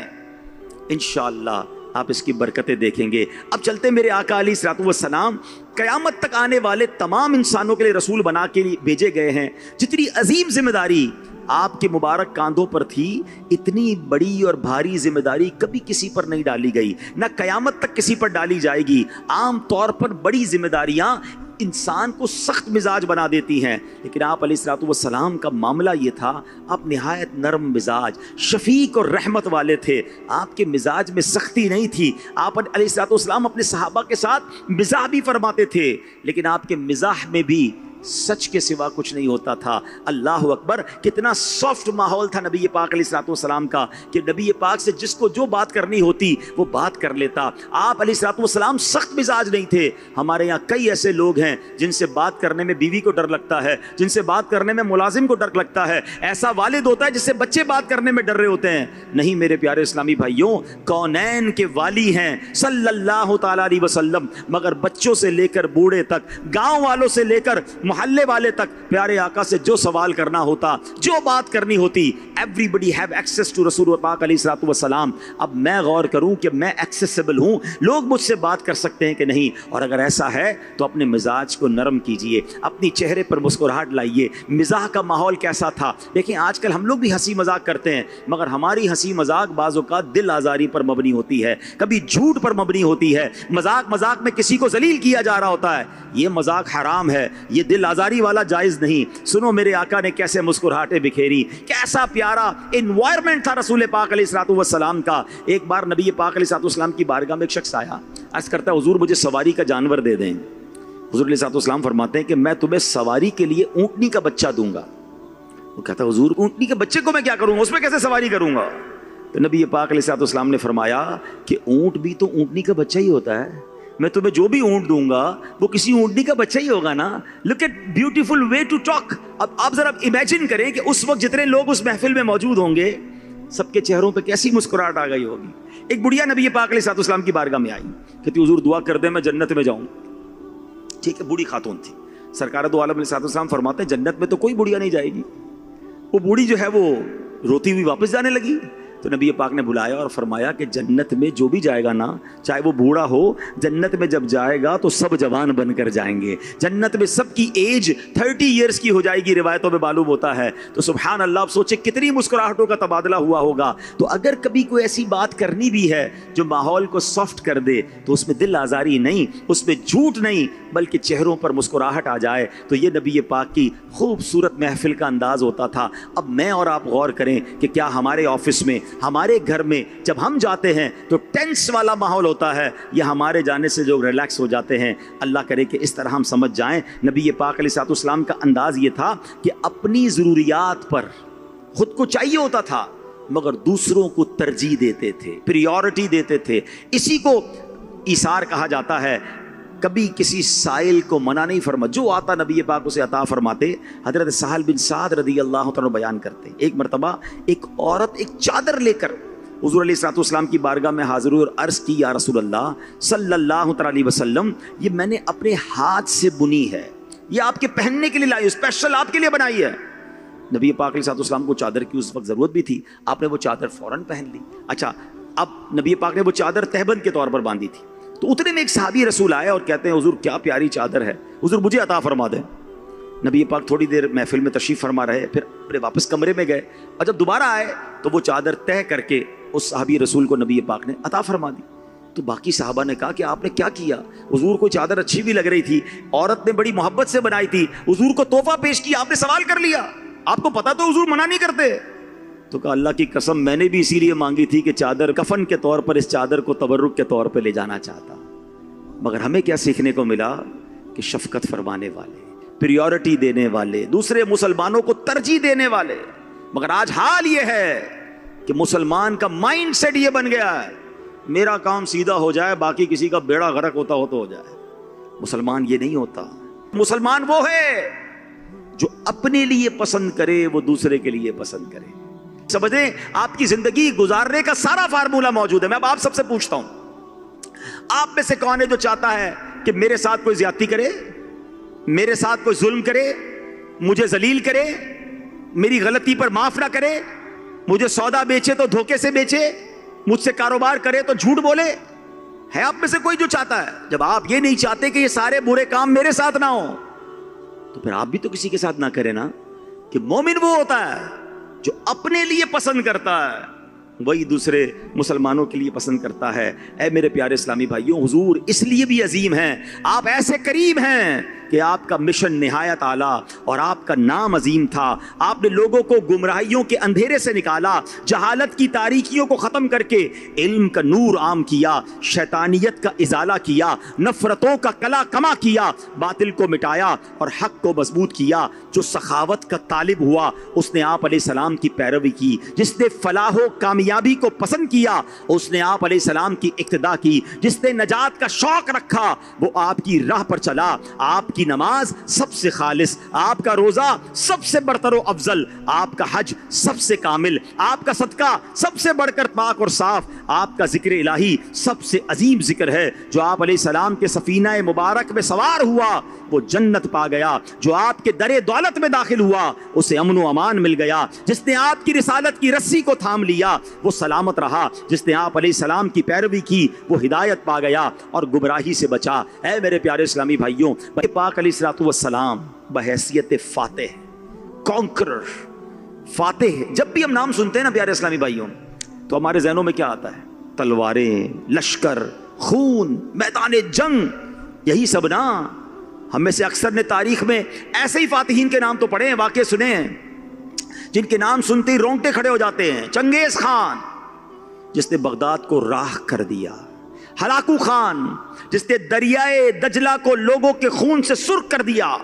Speaker 1: انشاءاللہ آپ اس کی برکتیں دیکھیں گے. اب چلتے میرے آقا علیہ الصلوۃ والسلام قیامت تک آنے والے تمام انسانوں کے لیے رسول بنا کے بھیجے گئے ہیں. جتنی عظیم ذمہ داری آپ کے مبارک کاندھوں پر تھی, اتنی بڑی اور بھاری ذمہ داری کبھی کسی پر نہیں ڈالی گئی, نہ قیامت تک کسی پر ڈالی جائے گی. عام طور پر بڑی ذمہ داریاں انسان کو سخت مزاج بنا دیتی ہیں, لیکن آپ علیہ الصلوۃ والسلام کا معاملہ یہ تھا, آپ نہایت نرم مزاج, شفیق اور رحمت والے تھے. آپ کے مزاج میں سختی نہیں تھی. آپ علیہ الصلوۃ والسلام اپنے صحابہ کے ساتھ مزاح بھی فرماتے تھے, لیکن آپ کے مزاح میں بھی سچ کے سوا کچھ نہیں ہوتا تھا. اللہ اکبر, کتنا سافٹ ماحول تھا نبی پاک علیہ الصلوۃ والسلام کا, کہ نبی پاک سے جس کو جو بات کرنی ہوتی وہ بات کر لیتا. آپ علیہ الصلوۃ والسلام سخت مزاج نہیں تھے. ہمارے یہاں کئی ایسے لوگ ہیں جن سے بات کرنے میں بیوی کو ڈر لگتا ہے, جن سے بات کرنے میں ملازم کو ڈر لگتا ہے. ایسا والد ہوتا ہے جس سے بچے بات کرنے میں ڈر رہے ہوتے ہیں. نہیں میرے پیارے اسلامی بھائیوں, کونین کے والی ہیں صلی اللہ تعالی علیہ وسلم, مگر بچوں سے لے کر بوڑھے تک, گاؤں والوں سے لے کر محلے والے تک, پیارے آقا سے جو سوال کرنا ہوتا, جو بات کرنی ہوتی, everybody have access to رسول پاک علیہ الصلوۃ والسلام. اب میں غور کروں کہ میں ایکسیسیبل ہوں, لوگ مجھ سے بات کر سکتے ہیں کہ نہیں, اور اگر ایسا ہے تو اپنے مزاج کو نرم کیجئے, اپنی چہرے پر مسکراہٹ لائیے. مزاح کا ماحول کیسا تھا دیکھیں. آج کل ہم لوگ بھی ہنسی مذاق کرتے ہیں, مگر ہماری ہنسی مذاق بعض اوقات دل آزاری پر مبنی ہوتی ہے, کبھی جھوٹ پر مبنی ہوتی ہے. مذاق میں کسی کو ذلیل کیا جا رہا ہوتا ہے, یہ مذاق حرام ہے, یہ دل آزاری والا جائز نہیں. سنو میرے آقا نے کیسے مسکراہٹیں بکھیری, کیسا پیارا انوائرمنٹ تھا رسول پاک علیہ الصلوۃ والسلام کا. ایک بار نبی پاک علیہ الصلوۃ والسلام کی بارگاہ میں ایک شخص آیا, عرض کرتا ہے حضور مجھے سواری کا جانور دے دیں. حضور علیہ الصلوۃ والسلام فرماتے ہیں کہ میں تمہیں سواری کے لیے اونٹنی کا بچہ دوں گا. وہ کہتا ہے حضور اونٹنی کے بچے کو میں کیا کروں گا, اس میں کیسے سواری کروں گا؟ تو نبی پاک علیہ الصلوۃ والسلام نے فرمایا کہ اونٹ بھی تو اونٹنی کا بچہ ہی ہوتا ہے. میں تمہیں جو بھی اونٹ دوں گا وہ کسی اونٹنی کا بچہ ہی ہوگا نا. Look at beautiful way to talk. اب آپ ذرا امیجن کریں کہ اس وقت جتنے لوگ اس محفل میں موجود ہوں گے, سب کے چہروں پہ کیسی مسکراہٹ آ گئی ہوگی. ایک بڑھیا نبی پاک علیہ الصلوۃ والسلام کی بارگاہ میں آئی, کہتی حضور دعا کر دیں میں جنت میں جاؤں. ٹھیک ہے, بوڑھی خاتون تھی. سرکار دو عالم علیہ الصلوۃ والسلام فرماتے ہیں جنت میں تو کوئی بڑھیا نہیں جائے گی. وہ بوڑھی جو ہے وہ روتی ہوئی واپس جانے لگی. تو نبی پاک نے بلایا اور فرمایا کہ جنت میں جو بھی جائے گا نا، چاہے وہ بوڑھا ہو، جنت میں جب جائے گا تو سب جوان بن کر جائیں گے، جنت میں سب کی ایج 30 ایئرس کی ہو جائے گی، روایتوں میں معلوم ہوتا ہے۔ تو سبحان اللہ، آپ سوچے کتنی مسکراہٹوں کا تبادلہ ہوا ہوگا۔ تو اگر کبھی کوئی ایسی بات کرنی بھی ہے جو ماحول کو سافٹ کر دے، تو اس میں دل آزاری نہیں، اس میں جھوٹ نہیں، بلکہ چہروں پر مسکراہٹ آ جائے، تو یہ نبی پاک کی خوبصورت محفل کا انداز ہوتا تھا۔ اب میں اور آپ غور کریں کہ کیا ہمارے آفس میں، ہمارے گھر میں جب ہم جاتے ہیں تو ٹینس والا ماحول ہوتا ہے، یا ہمارے جانے سے جو ریلیکس ہو جاتے ہیں؟ اللہ کرے کہ اس طرح ہم سمجھ جائیں۔ نبی پاک علیہ الصلوۃ والسلام کا انداز یہ تھا کہ اپنی ضروریات پر خود کو چاہیے ہوتا تھا، مگر دوسروں کو ترجیح دیتے تھے، پریورٹی دیتے تھے۔ اسی کو ایثار کہا جاتا ہے۔ کبھی کسی سائل کو منع نہیں فرما، جو آتا نبی پاک اسے عطا فرماتے۔ حضرت سہل بن سعد رضی اللہ تعالیٰ بیان کرتے، ایک مرتبہ ایک عورت ایک چادر لے کر حضور علیہ الصلوۃ والسلام کی بارگاہ میں حاضر ہوئی اور عرض کی، یا رسول اللہ صلی اللہ علیہ وسلم، یہ میں نے اپنے ہاتھ سے بنی ہے، یہ آپ کے پہننے کے لیے لائی، اسپیشل آپ کے لیے بنائی ہے۔ نبی پاک علیہ الصلوۃ والسلام کو چادر کی اس وقت ضرورت بھی تھی، آپ نے وہ چادر فوراً پہن لی۔ اچھا، اب نبی پاک نے وہ چادر تہبند کے طور پر باندھی تھی، تو اتنے میں ایک صحابی رسول آئے اور کہتے ہیں، حضور کیا پیاری چادر ہے، حضور مجھے عطا فرما دیں۔ نبی پاک تھوڑی دیر محفل میں تشریف فرما رہے، پھر اپنے واپس کمرے میں گئے، اور جب دوبارہ آئے تو وہ چادر تہہ کر کے اس صحابی رسول کو نبی پاک نے عطا فرما دی۔ تو باقی صحابہ نے کہا کہ آپ نے کیا کیا؟ حضور کو چادر اچھی بھی لگ رہی تھی، عورت نے بڑی محبت سے بنائی تھی، حضور کو تحفہ پیش کیا، آپ نے سوال کر لیا، آپ کو پتا تو حضور منع نہیں کرتے۔ تو کہا اللہ کی قسم، میں نے بھی اسی لیے مانگی تھی کہ چادر کفن کے طور پر اس چادر کو تبرک کے طور پہ لے جانا چاہتا، مگر ہمیں کیا سیکھنے کو ملا کہ شفقت فرمانے والے، پریورٹی دینے والے، دوسرے مسلمانوں کو ترجیح دینے والے۔ مگر آج حال یہ ہے کہ مسلمان کا مائنڈ سیٹ یہ بن گیا ہے، میرا کام سیدھا ہو جائے، باقی کسی کا بیڑا غرق ہوتا ہو تو ہو جائے۔ مسلمان یہ نہیں ہوتا، مسلمان وہ ہے جو اپنے لیے پسند کرے، وہ دوسرے کے لیے پسند کرے۔ سمجھیں، آپ کی زندگی گزارنے کا سارا فارمولہ موجود ہے۔ میں اب آپ سب سے پوچھتا ہوں، آپ میں سے کون ہے جو چاہتا ہے کہ میرے ساتھ کوئی زیادتی کرے، میرے ساتھ کوئی ظلم کرے، مجھے ذلیل کرے، میری غلطی پر معاف نہ کرے، مجھے سودا بیچے تو دھوکے سے بیچے، مجھ سے کاروبار کرے تو جھوٹ بولے؟ ہے آپ میں سے کوئی جو چاہتا ہے؟ جب آپ یہ نہیں چاہتے کہ یہ سارے برے کام میرے ساتھ نہ ہوں، تو پھر آپ بھی تو کسی کے ساتھ نہ کریں نا۔ کہ مومن وہ ہوتا ہے جو اپنے لیے پسند کرتا ہے، وہی دوسرے مسلمانوں کے لیے پسند کرتا ہے۔ اے میرے پیارے اسلامی بھائیوں، حضور اس لیے بھی عظیم ہیں، آپ ایسے قریب ہیں کہ آپ کا مشن نہایت اعلیٰ اور آپ کا نام عظیم تھا۔ آپ نے لوگوں کو گمراہیوں کے اندھیرے سے نکالا، جہالت کی تاریکیوں کو ختم کر کے علم کا نور عام کیا، شیطانیت کا ازالہ کیا، نفرتوں کا کلا کما کیا، باطل کو مٹایا اور حق کو مضبوط کیا۔ جو سخاوت کا طالب ہوا اس نے آپ علیہ السلام کی پیروی کی، جس نے فلاح و کامیابی کو پسند کیا اس نے آپ علیہ السلام کی اقتداء کی، جس نے نجات کا شوق رکھا وہ آپ کی راہ پر چلا۔ آپ کی نماز سب سے خالص، آپ کا روزہ سب سے برتر و افضل، آپ کا حج سب سے کامل، آپ کا صدقہ سب سے بڑھ کر پاک اور صاف، آپ کا ذکر الہی سب سے عظیم ذکر ہے۔ جو آپ علیہ السلام کے سفینہ مبارک میں سوار ہوا وہ جنت پا گیا، جو آپ کے در دولت میں داخل ہوا اسے امن و امان مل گیا، جس نے آپ کی رسالت کی رسی کو تھام لیا وہ سلامت رہا، جس نے آپ علیہ السلام کی پیروی کی وہ ہدایت پا گیا اور گمراہی سے بچا۔ اے میرے پیارے اسلامی بھائیوں، پاک علیہ الصلوۃ والسلام بحیثیت فاتح، کانکرر، فاتح، جب بھی ہم نام سنتے ہیں نا پیارے اسلامی بھائیوں تو ہمارے ذہنوں میں کیا آتا ہے؟ تلواریں، لشکر، خون، میدان جنگ، یہی سب نا۔ ہم میں سے اکثر نے تاریخ میں ایسے ہی فاتحین کے نام تو پڑھے ہیں، واقعے سنے ہیں جن کے نام سنتے ہی رونگٹے کھڑے ہو جاتے ہیں۔ چنگیز خان جس نے بغداد کو راکھ کر دیا، ہلاکو خان جس نے دریائے دجلہ کو لوگوں کے خون سے سرخ کر دیا،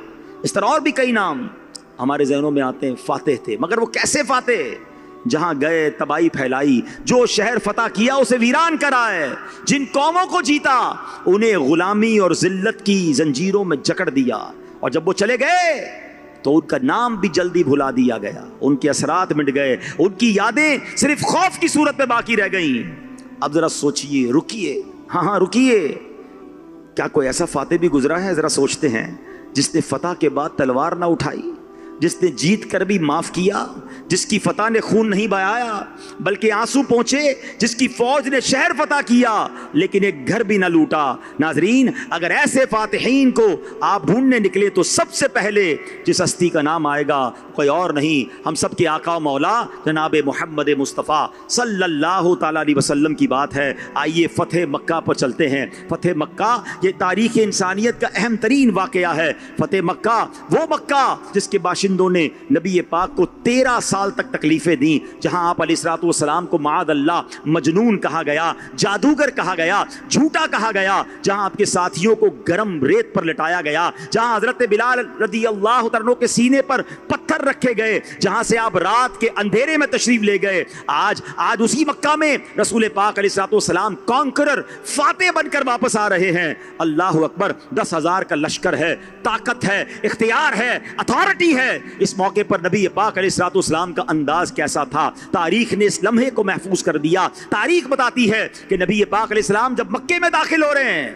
Speaker 1: اس طرح اور بھی کئی نام ہمارے ذہنوں میں آتے ہیں۔ فاتح تھے، مگر وہ کیسے فاتح؟ جہاں گئے تباہی پھیلائی، جو شہر فتح کیا اسے ویران کرائے، جن قوموں کو جیتا انہیں غلامی اور ذلت کی زنجیروں میں جکڑ دیا، اور جب وہ چلے گئے تو ان کا نام بھی جلدی بھلا دیا گیا، ان کے اثرات مٹ گئے، ان کی یادیں صرف خوف کی صورت میں باقی رہ گئیں۔ اب ذرا سوچئے، رکیے، ہاں رکیے، کیا کوئی ایسا فاتح بھی گزرا ہے؟ ذرا سوچتے ہیں، جس نے فتح کے بعد تلوار نہ اٹھائی، جس نے جیت کر بھی معاف کیا، جس کی فتح نے خون نہیں بہایا بلکہ آنسو پہنچے، جس کی فوج نے شہر فتح کیا لیکن ایک گھر بھی نہ لوٹا۔ ناظرین، اگر ایسے فاتحین کو آپ ڈھونڈنے نکلے تو سب سے پہلے جس ہستی کا نام آئے گا کوئی اور نہیں، ہم سب کے آقا و مولا جناب محمد مصطفیٰ صلی اللہ تعالیٰ علیہ وسلم کی بات ہے۔ آئیے فتح مکہ پر چلتے ہیں۔ فتح مکہ یہ تاریخ انسانیت کا اہم ترین واقعہ ہے۔ فتح مکہ وہ مکہ جس کے باشندوں نے نبی پاک کو 13 سال تک تکلیفیں دیں، جہاں آپ علیہ الصلوۃ والسلام کو معاذ اللہ مجنون کہا گیا، جادوگر کہا گیا، جھوٹا کہا گیا، جہاں آپ کے ساتھیوں کو گرم ریت پر لٹایا گیا، جہاں حضرت بلال رضی اللہ تعالیٰ عنہ کے سینے پر پتھر رکھے گئے، جہاں سے آپ رات کے اندھیرے میں تشریف لے گئے۔ آج اسی مکہ میں رسول پاک علیہ الصلوۃ والسلام کانکرر، فاتح بن کر واپس آ رہے ہیں۔ اللہ اکبر، 10,000 کا لشکر ہے، طاقت ہے، اختیار ہے، اتھارٹی ہے۔ اس موقع پر نبی پاک علیہ الصلوۃ والسلام کا انداز کیسا تھا؟ تاریخ نے اس لمحے کو محفوظ کر دیا۔ تاریخ بتاتی ہے کہ نبی پاک علیہ السلام جب مکے میں داخل ہو رہے ہیں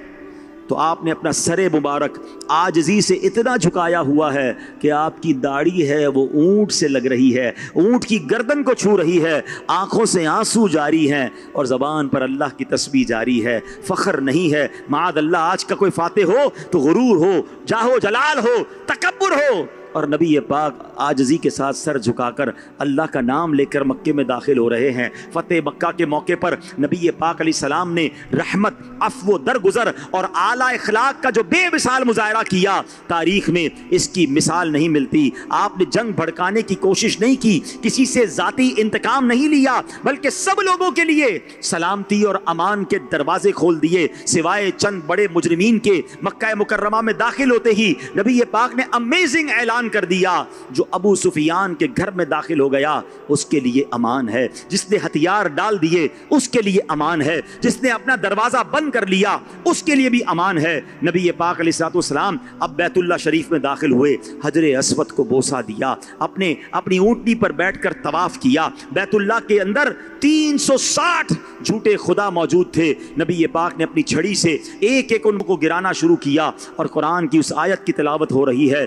Speaker 1: تو آپ نے اپنا سر مبارک عاجزی سے اتنا جھکایا ہوا ہے کہ آپ کی داڑھی ہے وہ اونٹ سے لگ رہی ہے، اونٹ کی گردن کو چھو رہی ہے، آنکھوں سے آنسو جاری ہیں اور زبان پر اللہ کی تسبیح جاری ہے۔ فخر نہیں ہے، معاذ اللہ آج کا کوئی فاتح ہو تو غرور ہو، جاہو جلال ہو، تکبر ہو، اور نبی پاک عاجزی کے ساتھ سر جھکا کر اللہ کا نام لے کر مکے میں داخل ہو رہے ہیں۔ فتح مکہ کے موقع پر نبی پاک علیہ السلام نے رحمت، عفو، درگزر اور اعلیٰ اخلاق کا جو بے مثال مظاہرہ کیا، تاریخ میں اس کی مثال نہیں ملتی۔ آپ نے جنگ بھڑکانے کی کوشش نہیں کی، کسی سے ذاتی انتقام نہیں لیا، بلکہ سب لوگوں کے لیے سلامتی اور امان کے دروازے کھول دیے، سوائے چند بڑے مجرمین کے۔ مکہ مکرمہ میں داخل ہوتے ہی نبی پاک نے امیزنگ اعلان کر دیا، جو ابو سفیان کے گھر میں داخل ہو گیا اس کے لیے امان ہے، جس نے ہتھیار ڈال دیے اس کے لیے امان ہے، جس نے اپنا دروازہ بند کر لیا اس کے لیے بھی امان ہے۔ نبی پاک علیہ الصلوۃ والسلام اب بیت اللہ شریف میں داخل ہوئے، حجر اسود کو بوسہ دیا، اپنی اونٹنی پر بیٹھ کر طواف کیا۔ بیت اللہ کے اندر 360 جھوٹے خدا موجود تھے۔ نبی پاک نے اپنی چھڑی سے ایک ایک ان کو گرانا شروع کیا اور قرآن کی اس آیت کی تلاوت ہو رہی ہے،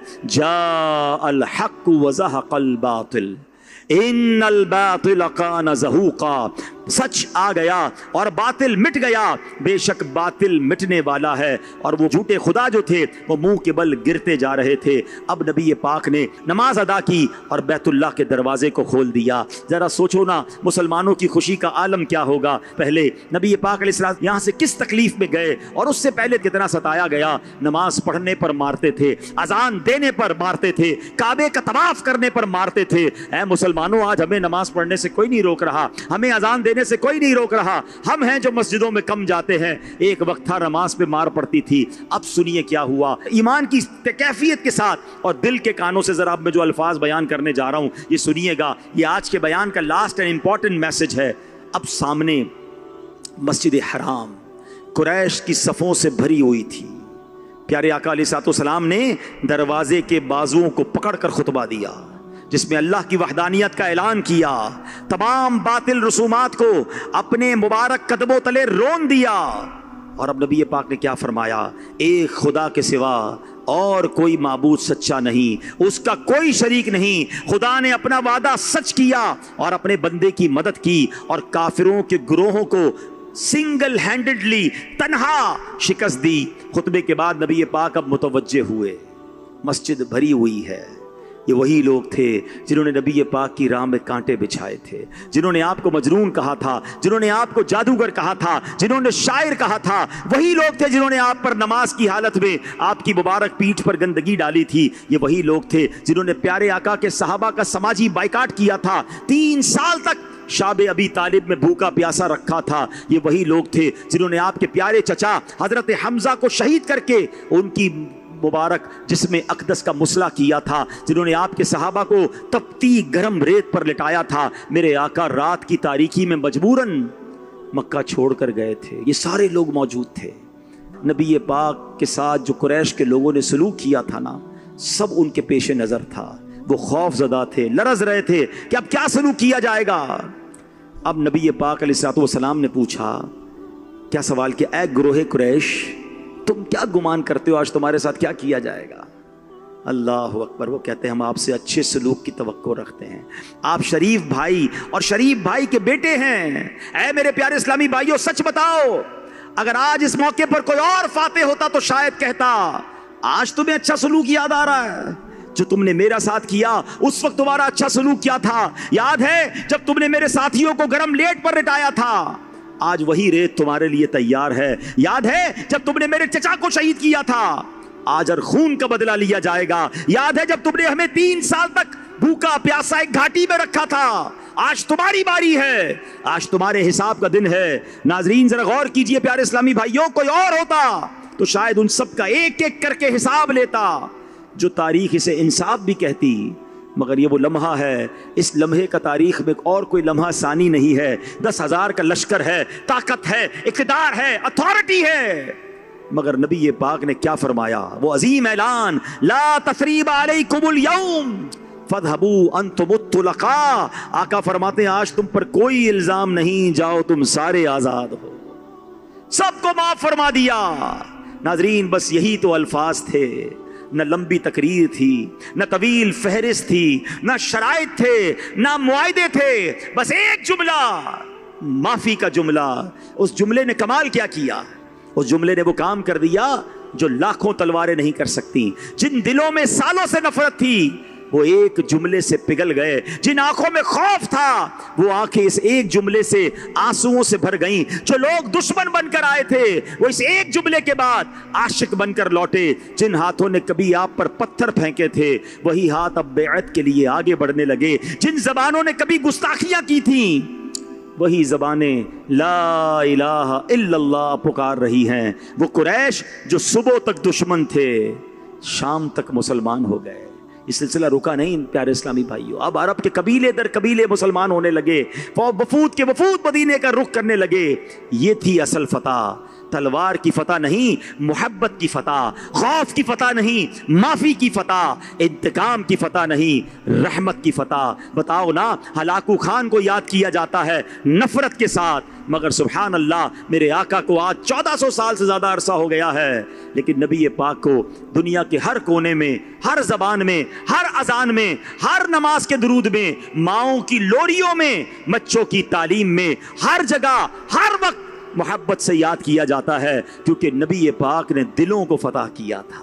Speaker 1: الحق وزهق الباطل ان الباطل کان زہوقا۔ سچ آ گیا اور باطل مٹ گیا، بے شک باطل مٹنے والا ہے۔ اور وہ جھوٹے خدا جو تھے وہ منہ کے بل گرتے جا رہے تھے۔ اب نبی پاک نے نماز ادا کی اور بیت اللہ کے دروازے کو کھول دیا۔ ذرا سوچو نا، مسلمانوں کی خوشی کا عالم کیا ہوگا۔ پہلے نبی پاک علیہ السلام یہاں سے کس تکلیف میں گئے اور اس سے پہلے کتنا ستایا گیا۔ نماز پڑھنے پر مارتے تھے، اذان دینے پر مارتے تھے، کعبے کا طواف کرنے پر مارتے تھے۔ اے مسلمانوں، آج ہمیں نماز پڑھنے سے کوئی نہیں روک رہا، ہمیں اذان دینے سے کوئی نہیں روک رہا۔ ہم ہیں جو مسجدوں میں کم جاتے ہیں۔ ایک وقت تھا نماز پہ مار پڑتی تھی، اب سنیے کیا ہوا۔ ایمان کی کیفیت کے ساتھ اور دل کے کانوں سے ذرا اب میں جو الفاظ بیان کرنے جا رہا ہوں یہ سنیے گا، یہ آج کے بیان کا لاسٹ اینڈ امپورٹنٹ میسج ہے۔ اب سامنے مسجد حرام قریش کی صفوں سے بھری ہوئی تھی۔ پیارے آقا علیہ الصلوۃ والسلام نے دروازے کے بازوؤں کو پکڑ کر خطبہ دیا، جس میں اللہ کی وحدانیت کا اعلان کیا، تمام باطل رسومات کو اپنے مبارک قدموں تلے رون دیا۔ اور اب نبی پاک نے کیا فرمایا، ایک خدا کے سوا اور کوئی معبود سچا نہیں، اس کا کوئی شریک نہیں۔ خدا نے اپنا وعدہ سچ کیا اور اپنے بندے کی مدد کی اور کافروں کے گروہوں کو سنگل ہینڈڈلی تنہا شکست دی۔ خطبے کے بعد نبی پاک اب متوجہ ہوئے، مسجد بھری ہوئی ہے۔ یہ وہی لوگ تھے جنہوں نے نبی پاک کی راہ میں کانٹے بچھائے تھے، جنہوں نے آپ کو مجنون کہا تھا، جنہوں نے آپ کو جادوگر کہا تھا، جنہوں نے شاعر کہا تھا۔ وہی لوگ تھے جنہوں نے آپ پر نماز کی حالت میں آپ کی مبارک پیٹھ پر گندگی ڈالی تھی۔ یہ وہی لوگ تھے جنہوں نے پیارے آقا کے صحابہ کا سماجی بائیکاٹ کیا تھا، 3 سال تک شاب ابی طالب میں بھوکا پیاسا رکھا تھا۔ یہ وہی لوگ تھے جنہوں نے آپ کے پیارے چچا حضرت حمزہ کو شہید کر کے ان کی مبارک جسم اقدس کا مسئلہ کیا تھا، جنہوں نے آپ کے صحابہ کو تپتی گرم ریت پر لٹایا تھا۔ میرے آقا رات کی تاریکی میں مجبوراً مکہ چھوڑ کر گئے تھے۔ یہ سارے لوگ موجود تھے۔ نبی پاک کے ساتھ جو قریش کے لوگوں نے سلوک کیا تھا نا، سب ان کے پیش نظر تھا۔ وہ خوف زدہ تھے، لرز رہے تھے کہ اب کیا سلوک کیا جائے گا۔ اب نبی پاک علیہ الصلوۃ والسلام نے پوچھا، کیا سوال کیا، اے گروہ قریش، تم کیا گمان کرتے ہو آج تمہارے ساتھ کیا کیا جائے گا؟ اللہ اکبر. وہ کہتے ہیں ہم آپ سے اچھے سلوک کی توقع رکھتے ہیں. آپ شریف بھائی اور شریف بھائی کے بیٹے ہیں. اے میرے پیارے اسلامی بھائیوں, سچ بتاؤ, اگر آج اس موقع پر کوئی اور فاتح ہوتا تو شاید کہتا آج تمہیں اچھا سلوک یاد آ رہا ہے, جو تم نے میرا ساتھ کیا اس وقت تمہارا اچھا سلوک کیا تھا. یاد ہے جب تم نے میرے ساتھیوں کو گرم لیٹ پر لٹایا تھا, آج وہی ریت تمہارے لیے تیار ہے. یاد ہے جب تم نے میرے چچا کو شہید کیا تھا, آج ہر خون کا بدلہ لیا جائے گا. یاد ہے جب تم نے ہمیں 3 سال تک بھوکا پیاسا ایک گھاٹی میں رکھا تھا, آج تمہاری باری ہے, آج تمہارے حساب کا دن ہے. ناظرین ذرا غور کیجئے پیارے اسلامی بھائیوں, کوئی اور ہوتا تو شاید ان سب کا ایک ایک کر کے حساب لیتا, جو تاریخ اسے انصاف بھی کہتی. مگر یہ وہ لمحہ ہے, اس لمحے کا تاریخ میں اور کوئی لمحہ ثانی نہیں ہے. 10,000 کا لشکر ہے, طاقت ہے, اقتدار ہے, اتھارٹی ہے, مگر نبی پاک نے کیا فرمایا؟ وہ عظیم اعلان, لا تثریب علیکم اليوم فاذهبوا انتم الطلقاء. آقا فرماتے ہیں آج تم پر کوئی الزام نہیں, جاؤ تم سارے آزاد ہو, سب کو معاف فرما دیا. ناظرین بس یہی تو الفاظ تھے, نہ لمبی تقریر تھی, نہ طویل فہرست تھی, نہ شرائط تھے, نہ معاہدے تھے, بس ایک جملہ, معافی کا جملہ. اس جملے نے کمال کیا کیا؟ اس جملے نے وہ کام کر دیا جو لاکھوں تلواریں نہیں کر سکتی. جن دلوں میں سالوں سے نفرت تھی وہ ایک جملے سے پگھل گئے, جن آنکھوں میں خوف تھا وہ آنکھیں اس ایک جملے سے آنسوؤں سے بھر گئیں, جو لوگ دشمن بن کر آئے تھے وہ اس ایک جملے کے بعد عاشق بن کر لوٹے. جن ہاتھوں نے کبھی آپ پر پتھر پھینکے تھے وہی ہاتھ اب بیعت کے لیے آگے بڑھنے لگے. جن زبانوں نے کبھی گستاخیاں کی تھیں وہی زبانیں لا الہ الا اللہ پکار رہی ہیں. وہ قریش جو صبح تک دشمن تھے شام تک مسلمان ہو گئے. یہ سلسلہ رکا نہیں پیارے اسلامی بھائیوں. اب عرب کے قبیلے در قبیلے مسلمان ہونے لگے, وفود کے وفود مدینے کا رخ کرنے لگے. یہ تھی اصل فتح. تلوار کی فتح نہیں, محبت کی فتح. خوف کی فتح نہیں, معافی کی فتح. انتقام کی فتح نہیں, رحمت کی فتح. بتاؤ نا, ہلاکو خان کو یاد کیا جاتا ہے نفرت کے ساتھ, مگر سبحان اللہ میرے آقا کو آج 1400 سال سے زیادہ عرصہ ہو گیا ہے, لیکن نبی پاک کو دنیا کے ہر کونے میں, ہر زبان میں, ہر اذان میں, ہر نماز کے درود میں, ماؤں کی لوریوں میں, بچوں کی تعلیم میں, ہر جگہ ہر وقت محبت سے یاد کیا جاتا ہے, کیونکہ نبی پاک نے دلوں کو فتح کیا تھا.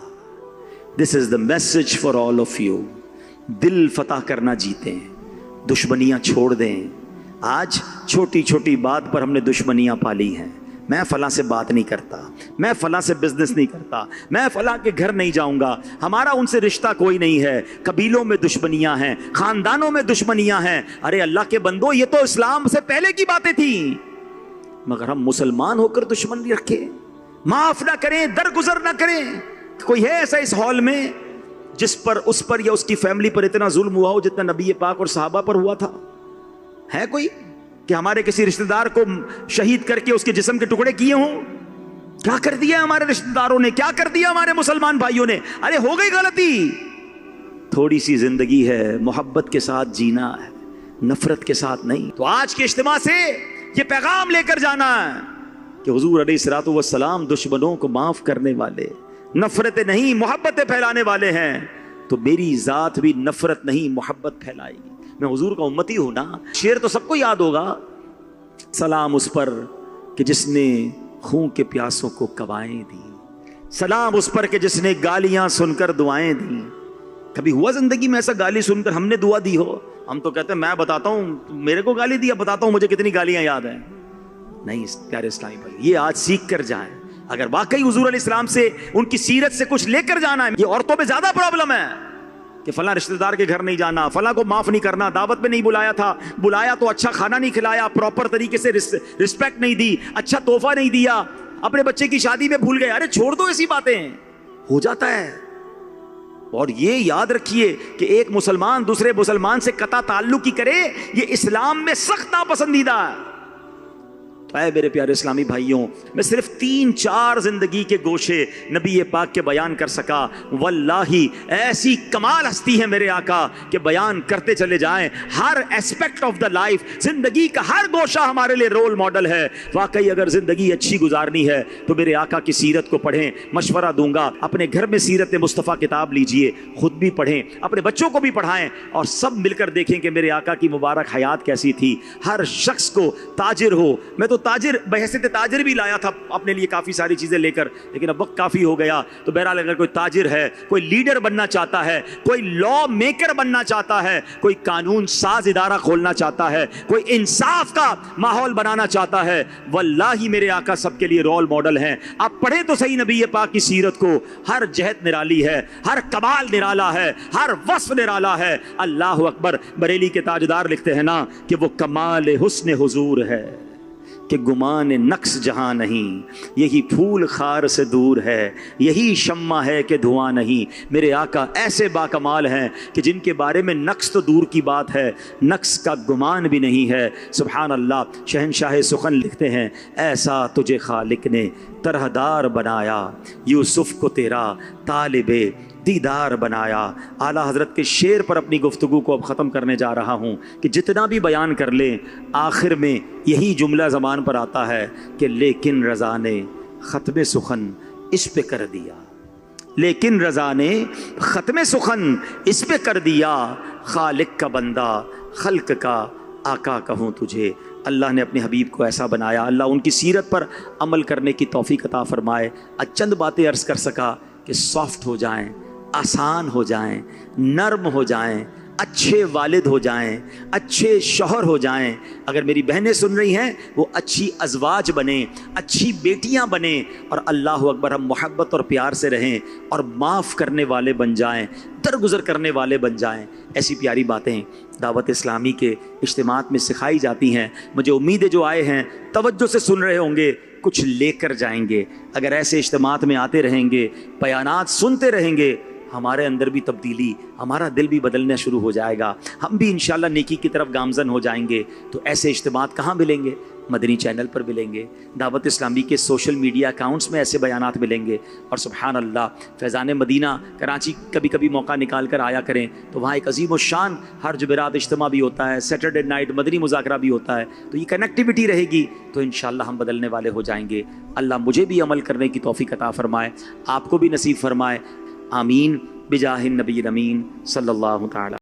Speaker 1: This is the message for all of you. دل فتح کرنا جیتے ہیں, دشمنیاں چھوڑ دیں. آج چھوٹی چھوٹی بات پر ہم نے دشمنیاں پالی ہیں. میں فلاں سے بات نہیں کرتا, میں فلاں سے بزنس نہیں کرتا, میں فلاں کے گھر نہیں جاؤں گا, ہمارا ان سے رشتہ کوئی نہیں ہے. قبیلوں میں دشمنیاں ہیں, خاندانوں میں دشمنیاں ہیں. ارے اللہ کے بندو, یہ تو اسلام سے پہلے کی باتیں تھیں, مگر ہم مسلمان ہو کر دشمنی رکھے, معاف نہ کریں, درگزر نہ کریں. کوئی ہے ایسا اس ہال میں جس پر اس پر یا اس کی فیملی پر اتنا ظلم ہوا ہو جتنا نبی پاک اور صحابہ پر ہوا تھا؟ ہے کوئی کہ ہمارے کسی رشتہ دار کو شہید کر کے اس کے جسم کے ٹکڑے کیے ہوں؟ کیا کر دیا ہمارے رشتہ داروں نے, کیا کر دیا ہمارے مسلمان بھائیوں نے؟ ارے ہو گئی غلطی. تھوڑی سی زندگی ہے, محبت کے ساتھ جینا ہے, نفرت کے ساتھ نہیں. تو آج کے اجتماع سے یہ پیغام لے کر جانا ہے کہ حضور علیہ الصلوۃ والسلام دشمنوں کو معاف کرنے والے, نفرتیں نہیں محبتیں پھیلانے والے ہیں. تو میری ذات بھی نفرت نہیں محبت پھیلائے گی. میں حضور کا امتی ہوں نا. شعر تو سب کو یاد ہوگا, سلام اس پر کہ جس نے خون کے پیاسوں کو کوائیں دی, سلام اس پر کہ جس نے گالیاں سن کر دعائیں دی. کبھی ہوا زندگی میں ایسا گالی سن کر ہم نے دعا دی ہو؟ ہم تو کہتے ہیں میں بتاتا ہوں میرے کو گالی دیا, بتاتا ہوں مجھے کتنی گالیاں یاد ہیں. نہیں پیارے اسلامی بھائی, یہ آج سیکھ کر جائیں. اگر واقعی حضور علیہ السلام سے, ان کی سیرت سے کچھ لے کر جانا ہے. یہ عورتوں میں زیادہ پرابلم ہے کہ فلاں رشتہ دار کے گھر نہیں جانا, فلاں کو معاف نہیں کرنا, دعوت میں نہیں بلایا تھا, بلایا تو اچھا کھانا نہیں کھلایا, پراپر طریقے سے رسپیکٹ نہیں دی, اچھا تحفہ نہیں دیا, اپنے بچے کی شادی میں بھول گئے. ارے چھوڑ دو, ایسی باتیں ہو جاتا ہے. اور یہ یاد رکھیے کہ ایک مسلمان دوسرے مسلمان سے قطع تعلق کی کرے, یہ اسلام میں سخت ناپسندیدہ ہے. تو اے میرے پیارے اسلامی بھائیوں، میں صرف 3-4 زندگی کے گوشے نبی پاک کے بیان کر سکا۔ واللہ ایسی کمال ہستی ہے میرے آقا کہ بیان کرتے چلے جائیں، ہر ایسپیکٹ آف دا لائف، زندگی کا ہر گوشہ ہمارے لیے رول ماڈل ہے۔ واقعی اگر زندگی اچھی گزارنی ہے تو میرے آقا کی سیرت کو پڑھیں۔ مشورہ دوں گا، اپنے گھر میں سیرت مصطفیٰ کتاب لیجئے، خود بھی پڑھیں، اپنے بچوں کو بھی پڑھائیں، اور سب مل کر دیکھیں کہ میرے آقا کی مبارک حیات کیسی تھی۔ ہر شخص کو تاجر ہو، میں تو تاجر بحیثیت تاجر بھی لایا تھا اپنے لیے کافی ساری چیزیں لے کر، لیکن اب وقت کافی ہو گیا۔ تو بہرحال اگر کوئی تاجر ہے، کوئی لیڈر بننا چاہتا ہے، کوئی لا میکر بننا چاہتا ہے، کوئی قانون ساز ادارہ کھولنا چاہتا ہے، کوئی انصاف کا ماحول بنانا چاہتا ہے، واللہ میرے آقا سب کے لیے رول ماڈل ہیں۔ آپ پڑھیں تو صحیح نبی پاک کی سیرت کو، ہر جہت نرالی ہے، ہر کمال نرالا ہے، ہر وصف نرالا ہے۔ اللہ اکبر۔ بریلی کے تاجدار لکھتے ہیں نا کہ وہ کمال حسن حضور ہے کہ گمان نقص جہاں نہیں، یہی پھول خار سے دور ہے، یہی شمع ہے کہ دھواں نہیں۔ میرے آقا ایسے باکمال ہیں کہ جن کے بارے میں نقص تو دور کی بات ہے، نقص کا گمان بھی نہیں ہے۔ سبحان اللہ۔ شہنشاہ سخن لکھتے ہیں، ایسا تجھے خالق نے طرح دار بنایا، یوسف کو تیرا طالب دیدار بنایا۔ اعلیٰ حضرت کے شعر پر اپنی گفتگو کو اب ختم کرنے جا رہا ہوں کہ جتنا بھی بیان کر لیں، آخر میں یہی جملہ زبان پر آتا ہے کہ لیکن رضا نے ختم سخن اس پہ کر دیا، لیکن رضا نے ختم سخن اس پہ کر دیا، خالق کا بندہ خلق کا آقا کہوں تجھے۔ اللہ نے اپنے حبیب کو ایسا بنایا، اللہ ان کی سیرت پر عمل کرنے کی توفیق عطا فرمائے۔ چند باتیں عرض کر سکا کہ سافٹ ہو جائیں، آسان ہو جائیں، نرم ہو جائیں، اچھے والد ہو جائیں، اچھے شوہر ہو جائیں۔ اگر میری بہنیں سن رہی ہیں، وہ اچھی ازواج بنیں، اچھی بیٹیاں بنیں، اور اللہ اکبر ہم محبت اور پیار سے رہیں اور معاف کرنے والے بن جائیں، درگزر کرنے والے بن جائیں۔ ایسی پیاری باتیں دعوت اسلامی کے اجتماعات میں سکھائی جاتی ہیں۔ مجھے امید ہے جو آئے ہیں توجہ سے سن رہے ہوں گے، کچھ لے کر جائیں گے۔ اگر ایسے اجتماعات میں آتے رہیں گے، بیانات سنتے رہیں گے، ہمارے اندر بھی تبدیلی، ہمارا دل بھی بدلنا شروع ہو جائے گا، ہم بھی انشاءاللہ نیکی کی طرف گامزن ہو جائیں گے۔ تو ایسے اجتماعات کہاں ملیں گے؟ مدنی چینل پر ملیں گے، دعوت اسلامی کے سوشل میڈیا اکاؤنٹس میں ایسے بیانات ملیں گے۔ اور سبحان اللہ، فیضان مدینہ کراچی کبھی کبھی موقع نکال کر آیا کریں، تو وہاں ایک عظیم الشان ہر جمعرات اجتماع بھی ہوتا ہے، سیٹرڈے نائٹ مدنی مذاکرہ بھی ہوتا ہے، تو یہ کنیکٹیوٹی رہے گی تو انشاءاللہ ہم بدلنے والے ہو جائیں گے۔ اللہ مجھے بھی عمل کرنے کی توفیق عطا فرمائے، آپ کو بھی نصیب فرمائے، آمین بجاہ النبی الامین صلی اللہ تعالی۔